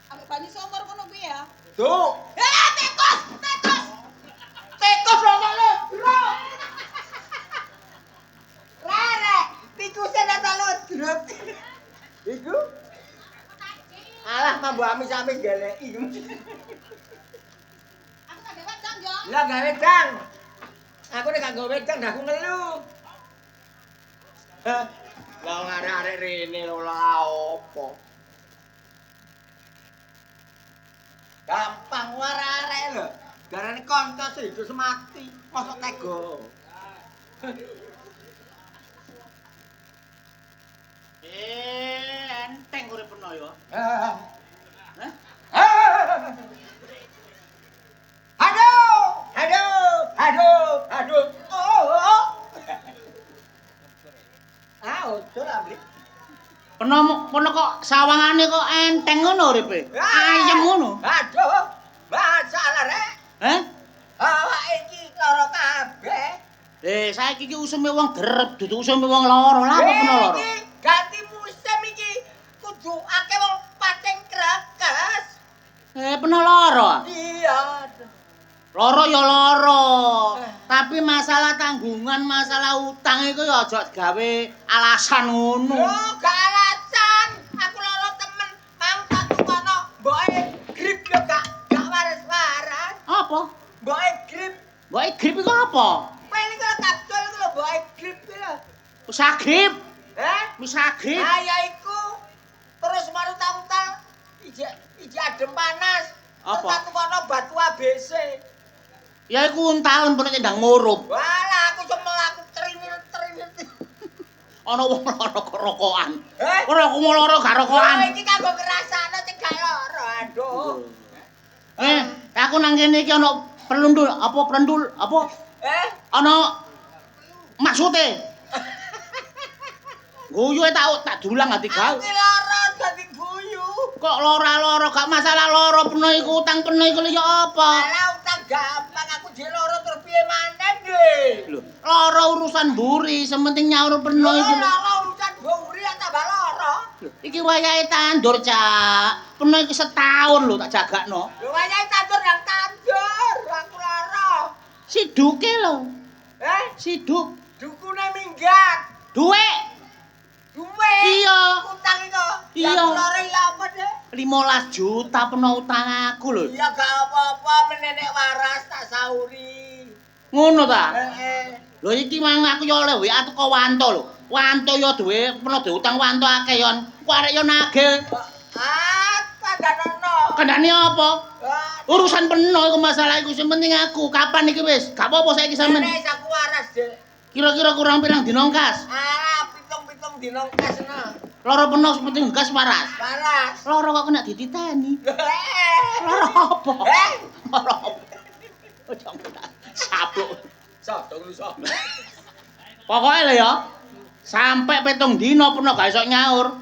Ambek banyu sumur ngono kuwi ya. Tuh. Tikus. Tikus ono lho, Bro. Rere, tikuse nang talut. Iku. Alah mambu ami sampe galeki. Aku tak gawe wedang yo. Lah gawe wedang. Aku nek gak gawe wedang dah aku ngelu. Lah wong arek-arek rene lho la opo. Gampang arek-arek lho. Garane kanca hidup semati, mosok tega. Enteng urip peno ya. Ah. Hah? Aduh, aduh, aduh, aduh. Oh. Ah, udah ambil. Peno kok sawangane kok enteng ngono uripe. Ayem ngono. Aduh, masalah rek. Hah? Awak iki lara kabeh. Saiki iki usume wong derep, dudu usume wong lara. Lah apa peno lara? Iki ganti musim iki. Kudu akeh wong pating krakas. Peno lara. Iya. Loro ya loro. Tapi masalah tanggungan, masalah utang iku ya aja gawe alasan ngono. Loh, gak alasan. Aku loro temen. Mau tak tukono mboke grip yo gak waras-waras. Apa? Mboke grip. Mbok grip iku apa? Paling kalau tak dol iku lho mboke grip iki lho. Sagrip. Heh? Sagrip. Ah ya iku. Terus maru tak iji adem panas. Apa? Tak tukono batu ABC. Ya iku untalan pun cendang ngurup. Walah aku cuma mlaku trinil. Ana wong lara kok rokokan. Heh? Ora aku mau lara gak Oh, rokokan. iki kanggo ngrasakno cegah lara. Aduh. Aku nang kene iki ana pelundul, apa? Ana maksude. Guyu tak dulang ati gawe. Aku lara dadi guyu. Kok lara gak masalah lara peno iku utang peno iku lho ya apa? Alah utang gampang aku dhewe lara terus piye maneh nggih. Lho, lara urusan mburi, sementing nyaur peno iki. Lara urusan mburi tambah lara. Lho, iki wayahe tandur, Cak. Peno iki setahun lho tak jagakno. Lho wayahe tandur nang tandur, aku lara. Siduke lho. Siduk. Dukune minggat. Duwe. Duwe. Iya. Utang iku. Iya. Aku lara ya apa, Dek? 15 juta peno utang aku lho. Iya gak apa-apa menenek waras tak sauri. Ngono ta? Heeh. Lho iki mang aku yo oleh WA teko Wanto lho. Wanto yo duwe peno diutang Wanto akeh yon. Ku arek yo nagih. Kandanono. Kandhane apa? Ah, Urusan peno iku masalah iku sing penting aku. Kapan iki wis? Gak apa-apa saiki sampean. Nek aku waras, Dek. Kira-kira kurang pirang dina kas? Alah, pitung-pitung dina kasna. Loro peno sing penting gas waras. Waras. Loro kok kena dititeni. Loro apa? Loro apa? Ojo sapluk. Sodong lu sok. Pokoke lho ya. Sampai 7 dina peno gak iso nyaur.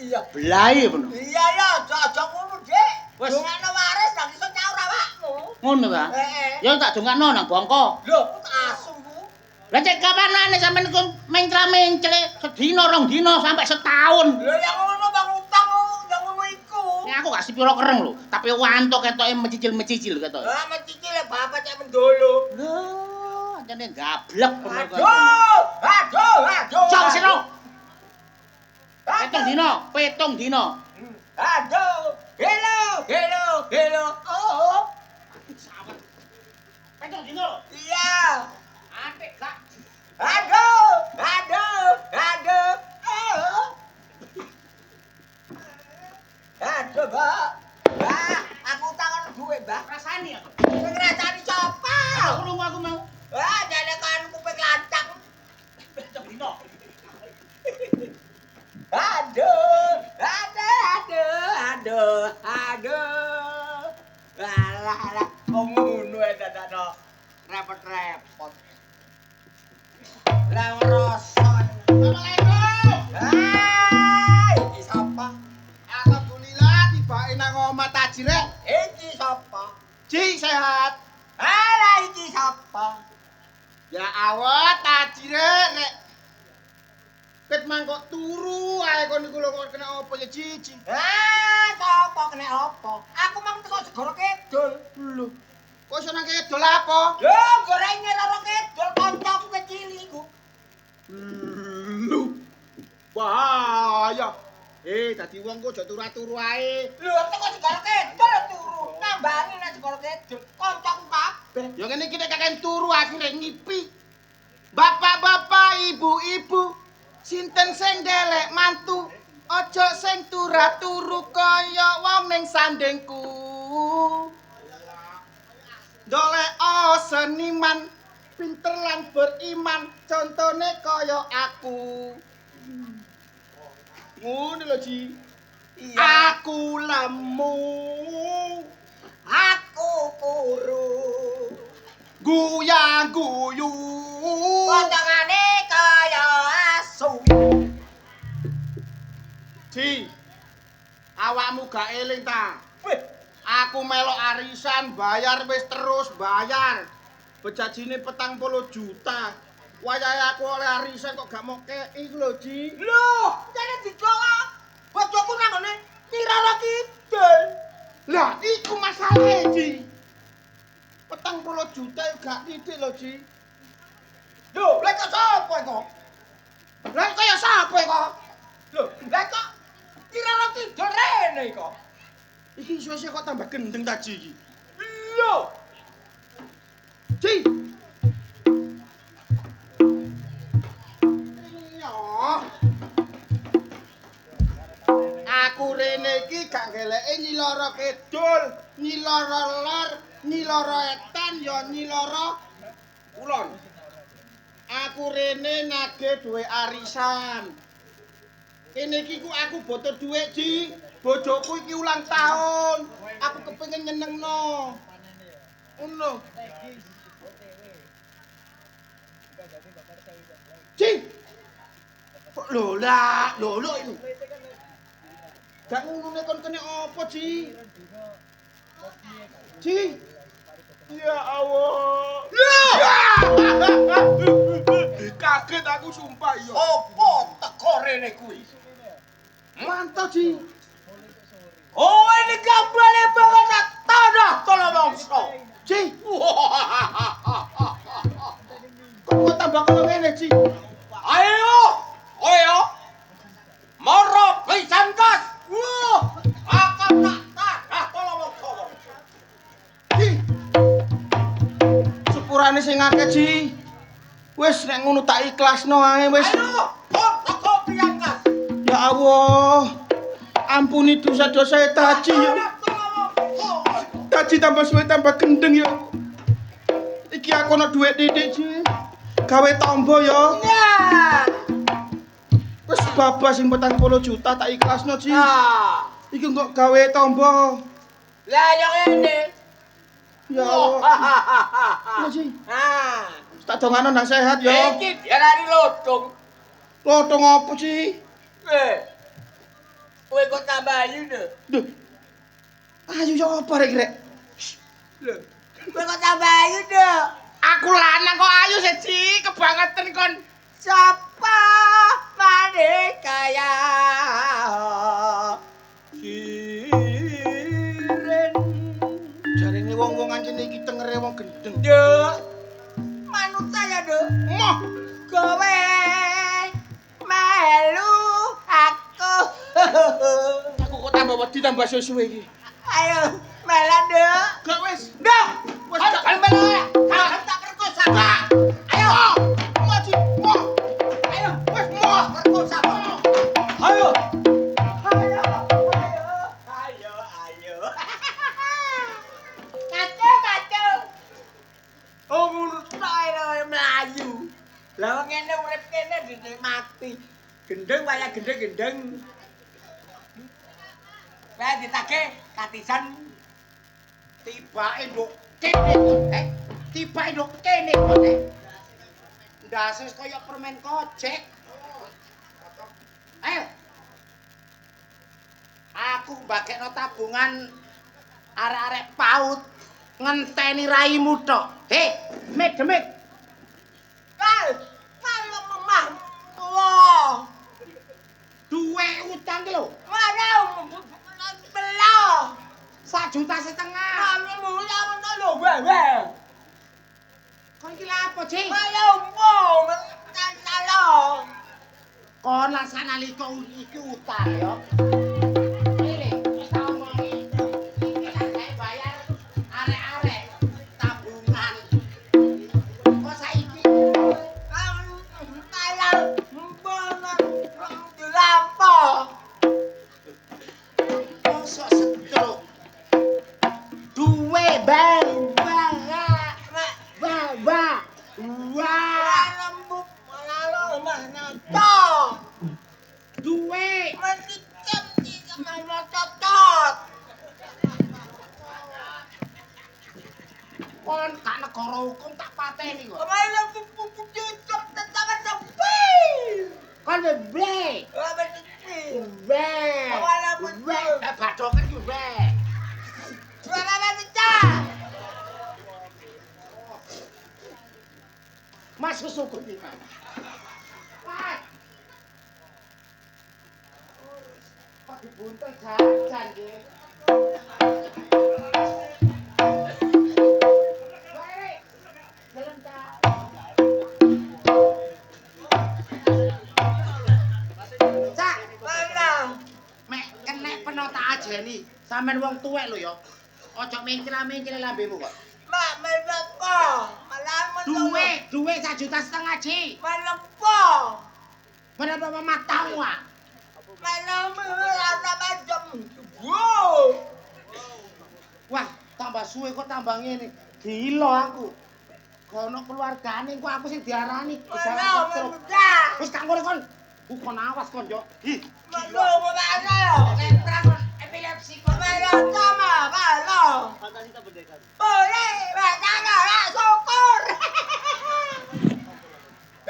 Iya. Belai peno. Iya ya, aja ngono, Dik. Wes. Dongakno waras nang iso nyaur awakmu. Ngono ta? Heeh. Ya tak dongakno nang bongko. Lho, asu ku. Lah cek kapanane sampean iku mencra-mencre sedina 2 dina sampai setahun. Lho yang ngono bang utang yang ngono iku. Ya aku gak sipiro kereng lho, tapi Wanto ketoke mecicil-mecicil ketoke. Lah mencicil bapak cek mendolo. Lho, anjane gablek bener kok. Aduh. Cok sira. 7 dina. Aduh. Hello. Oh. 7 dina. Iya. Atik gak. Aduh. Oh. Aduh, Mbak. Mbak, aku tangan duwe, Mbak. Rasani aku. Sing ngrasani sapa? Aku mau. Wah, jane kan kuping lancang. 7 dina. Aduh. Alah. Wong ngono dadakno. Repot-repot. Lah ngrosok. Assalamualaikum. Hai, iki sapa? Alhamdulillah tibake nang omah Tajire. Iki sapa? Ji sehat. Alah iki sapa? Ya awet Tajire nek ket mangkok turu ae kon iku lho kok kena apa ya Ji. Sapa kena apa? Aku mang teko segoro kidul. Lho. Kok iso nang kedol apa? Lho, goreng roro kidul kancaku kecil iku. Lho. Bahaya. Dadi wong kok aja turu-turu ae. Lho, teko segoro kidul turu. Nambangi nang segoro kidul. Kancaku kabeh. Ya ngene iki nek kakek turu aku rek ngipi. Bapak-bapak, ibu-ibu, sinten sing ndelek mantu, aja sing turu kaya wong ning sandengku. Ndolek seniman, pinter lan beriman, contone kaya aku. Ngono lho, Ji. Iya. Aku lemu, Aku kuru. guyang guyu. Potongane kaya asu. Ji, awakmu gak eling ta? Aku melok arisan, bayar wis terus bayar. Bejajine 40 juta. Wayahe aku oleh arisan kok gak mau kei lho, Ji. Loh, jane dicolok. Bojoku nang ngene Kirara Kidul. Lah, iku masalahe, Ji. 40 juta yo gak titik lho, Ji. Loh, lek kok sapa kok? Lah kaya sapa kok? Loh, lek kok Kirara Kidul rene kok. Iki suwe-suwe kok tambah gendeng ta, Ji iki. Loh, Ji. Iya. Aku rene iki gak geleke Nyiloro Kidul, Nyiloro Lor, Nyiloro Etan ya Nyiloro Kulon. Aku rene nagih duwe arisan. Kene iki ku aku butuh duit, Ji. Bojoku iki ulang tahun. Aku kepengin nyenengno. Ngono. Ji. Lho ini. Gak ngono kon kene apa, Ji? Ji. Ya Allah. Kaget aku sumpah ya. opo teko rene kuwi? Mantap, Ji. Oh, ini gambale banget tanah Tolomongso. Ji. Kok tambah kono ngene, Ji? Ayo. Moro pisan kas. Akan tak tanah Tolomongso. Ji. Sepurane sing akeh, Ji. Wis nek ngono tak ikhlasno ae wis. Ayo, teko pian kas. Ya Allah. Ampuni dosa-dosa Taji ya. Taji tambah suwe tambah gendeng ya. Iki aku ana duit titik, Ji. Gawe tombo ya. Nah. Wis babas sing 40 juta tak ikhlasno, Ji. Nah. Iki kok gawe tombo. Lah yang ini. Ya Allah. Ya, Ji. Nah. Tak dongano nang sehat ya. Iki diarani lodong. Lotong apa, Ji? Kowe kok tambah ayu lho. Duh. Ayo ya apa rek rek? Lho. Kowe kok tambah ayu lho. Aku lanang kok ayu sih, Ji. Kebangetan kon. Sapa mane kaya siren. Jarene wong-wong ancene iki tengere wong gendeng. Dek. Manut saya, Dek. Moh. Kowe melu aku. Aku kok tambah wedi tambah suwe iki. Ayo, melan, Dek. Gak wis. Dek. Wis Ayo, gak melan. Kan tak perkosa. Ayo. Maju. Moh. Ayo, Wis moh. perkosa. Ayo. Ayo. Kacau. Oh, menurut saya Melayu. Lah wong ngene urip kene dinikmati. Gendeng waya gendeng. Kayak ditagih katisan Tibake nduk kene kok. Tibake nduk kene kok. Ndases kaya permen kocek. Ayo. Aku mbagekno tabungan arek-arek PAUD ngenteni raimu tok. Demit. Kalau memah wah. Duwe utang ki lho. Mana belah. 1,5 juta. Kami mulai apa lho, wewe. Kon iki lha apa, Ji? Ayo wong salah. Kon lah sanalika iki utang ya. Ini kita omongin iki lah saya bayar arek-arek tabungan. Kok saiki Saya mbana dilampo. mosok setruk. Duwe bang. Wah. Lembut lalu mana to. Duwe. Men kon gak negara hukum tak pateni kok. Kemarin aku cocok tentang sepi. Kon be. Apa sepi? Be. Awalnya pun Be. Badoken ku be. Suara apa pecah? Mas kesukun iki. Mas. Pakai buntel jajan nggih. Cak, Mana? mek kenek peno tak ajeni. Sampeyan wong tuwek lho ya. Aja mencil-mencil lambemu kok. Mak melepo. Malah Duwe 1,5 juta Ji. melepo. Berapa matamu ah? Malah merasa macam. Wow. Wah, tambah suwe kok tambah ngene. Gila aku. Kono keluargane kok aku sing diarani Malah besar. mudah. Wis gak ngono kon. Kon awas kon yo. Hi. Malah mana? Entra kon epilepsi kon. Malah sama. Malah. Boleh. Macam lah syukur.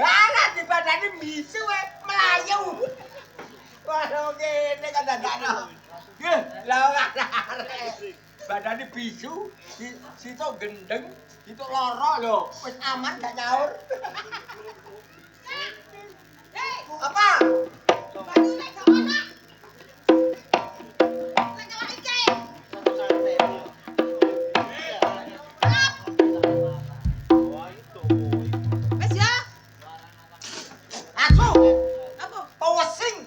Anak di badan ini bisu melayu. Waduh gini kadang-kadang. Lawan arek. Badan ini bisu, situ gendeng, situ loro lho. Wis aman gak nyaur. Apa? Bajune gak ana. Lek nyala iki. Wes ya. Aku Apa? pewesing.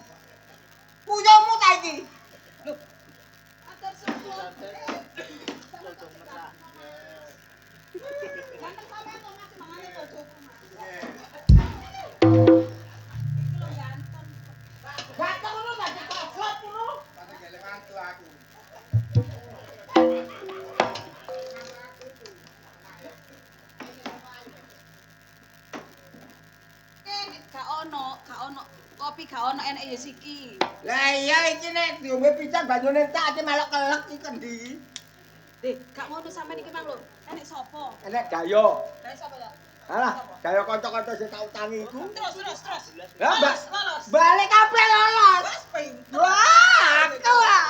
Puyomu ta iki? Atur syukur. Ganteng sampean kok masih mangane bojoku. Ganteng ngono gak kocok ngono. Gak ono. Kopi gak ono enek ya siki. Lah iya iki nek diombe pisan banyune tak ati melok kelek iki kendi. Deh, gak ngono sampean iki mang lho. Enek sapa? Enek gayo. Lah sapa ya? Alah, gayo kanca-kanca sing tak utangi iku. Terus. Lah, Mbak. Lolos. Balik kabeh lolos. Wes pinter. Wah, aku ah.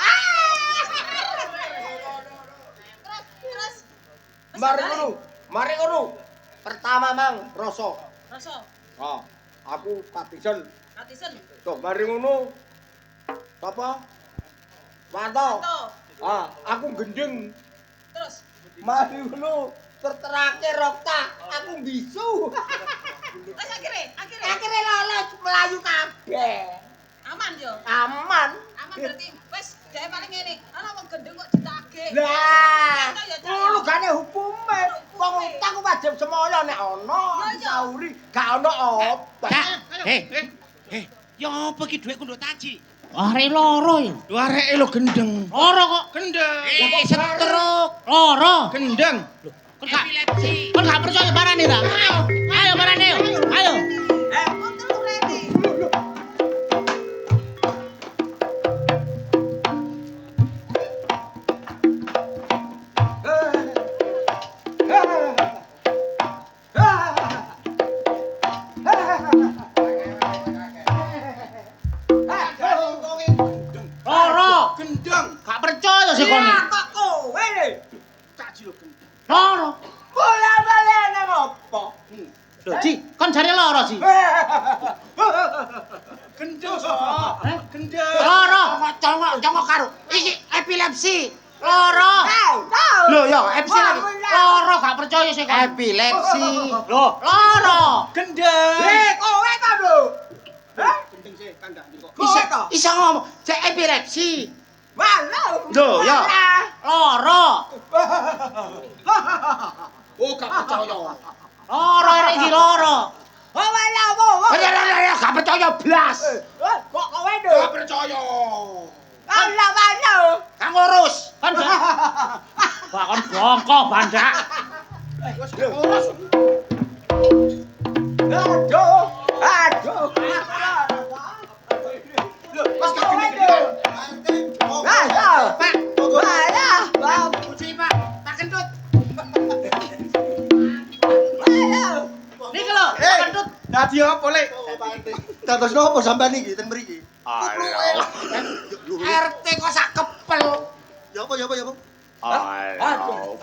Terus. Mari ngono. Pertama mang rasa. Rasa. Oh, aku patisen. Atisen. Tuh, mari ngono. Sapa? Wanto. To. Ah, aku gendeng. Terus. Mari ngono. Terterake rokta, aku bisu. Wes akhire. Akhirnya lolos melayu kabeh. Aman yo. Aman. Aman berarti wes gawe paling ngene. Ana wong gendeng kok ditagih. Lah, Ya, Cak, ngono ya. gane hukume. Wong utang ku wajib semoyo nek ana Ya, ya. disauri, gak ana apa. Ya apa ki dhuwitku nduk taji? Arek loro ya. Lho areke lho gendeng. Loro kok. Gendeng. Setruk. Loro. Gendeng. Kon gak kon gak percaya parane ta? Ayo parane yo. Ayo. Konten urene. Loro. Gendeng. Gak percaya sih kon. Iya, kok kowe le. Taji lho gendeng. Loro. Bola-bali nang apa? Lho, Ji, kon jare loro, Ji. Gendeng. Eh? Gendeng. Loro. Congok karo iki epilepsi. Loro. Tahu. Lho ya, epilepsi lagi. Loro gak percaya sih kon. Epilepsi. Lho, loro. Gendeng. Kowe ta, Bro? Hah? Gendeng sih kandak niko. Kowe ta? Isa ngomong, cek epilepsi. Walau. Loh, ya. Loro. Oh, gak percaya. Loro arek iki loro. Oh, walau. Ya, gak percaya blas. Kok kowe Gak do? percaya. Walau. Kang ngurus. Kon Wah, kon bongko bandak. Wes gak ngurus. Aduh. Aduh. Mas gak gendeng. Walau. Pak, Walau. Uji Pak, Pak Kentut. apa, Lek? Dados nopo sampean iki ten mriki? Alah. RT kok sak kepel. Ya apa ya apa ya apa? Alah.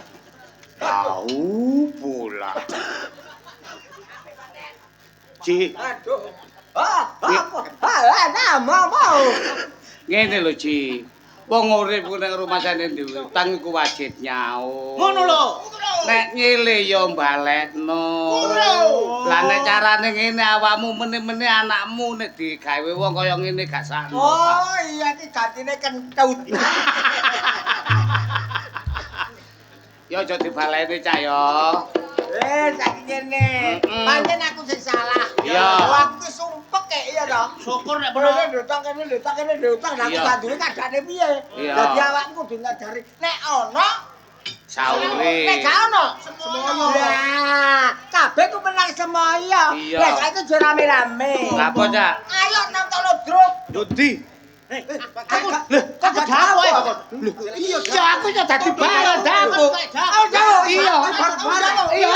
Tahu pula. Ci. Aduh. Mau. Ngene lho, Ci. Wong urip ku ning rumasane dhewe utang iku wajib nyaur. Ngono lho. Nek nyile ya balekno. Lah nek carane ngene awakmu meneh-meneh anakmu nek digawe wong kaya ngene gak sakno. Oh iya iki gantine kentut. Ya aja dibaleni cah ya. Saiki ngene. Pancen aku sing salah. Iya. Waktu sumpek kek iya to. Syukur nek Ndutang kene ndutang aku Iya. bandune kadane piye. Iya. Dadi awakku kudu nyadari nek ana saure. nek gak ono semoyo. Lah, kabeh ku menang semoyo. Iya. Lah saiki aja rame-rame. Lah apa, Cak? Ayo nang tolo druk. Dudi. Aku kok kedawa ya? Iya, aku ya dadi balon aku. Ayo, iya. Iya.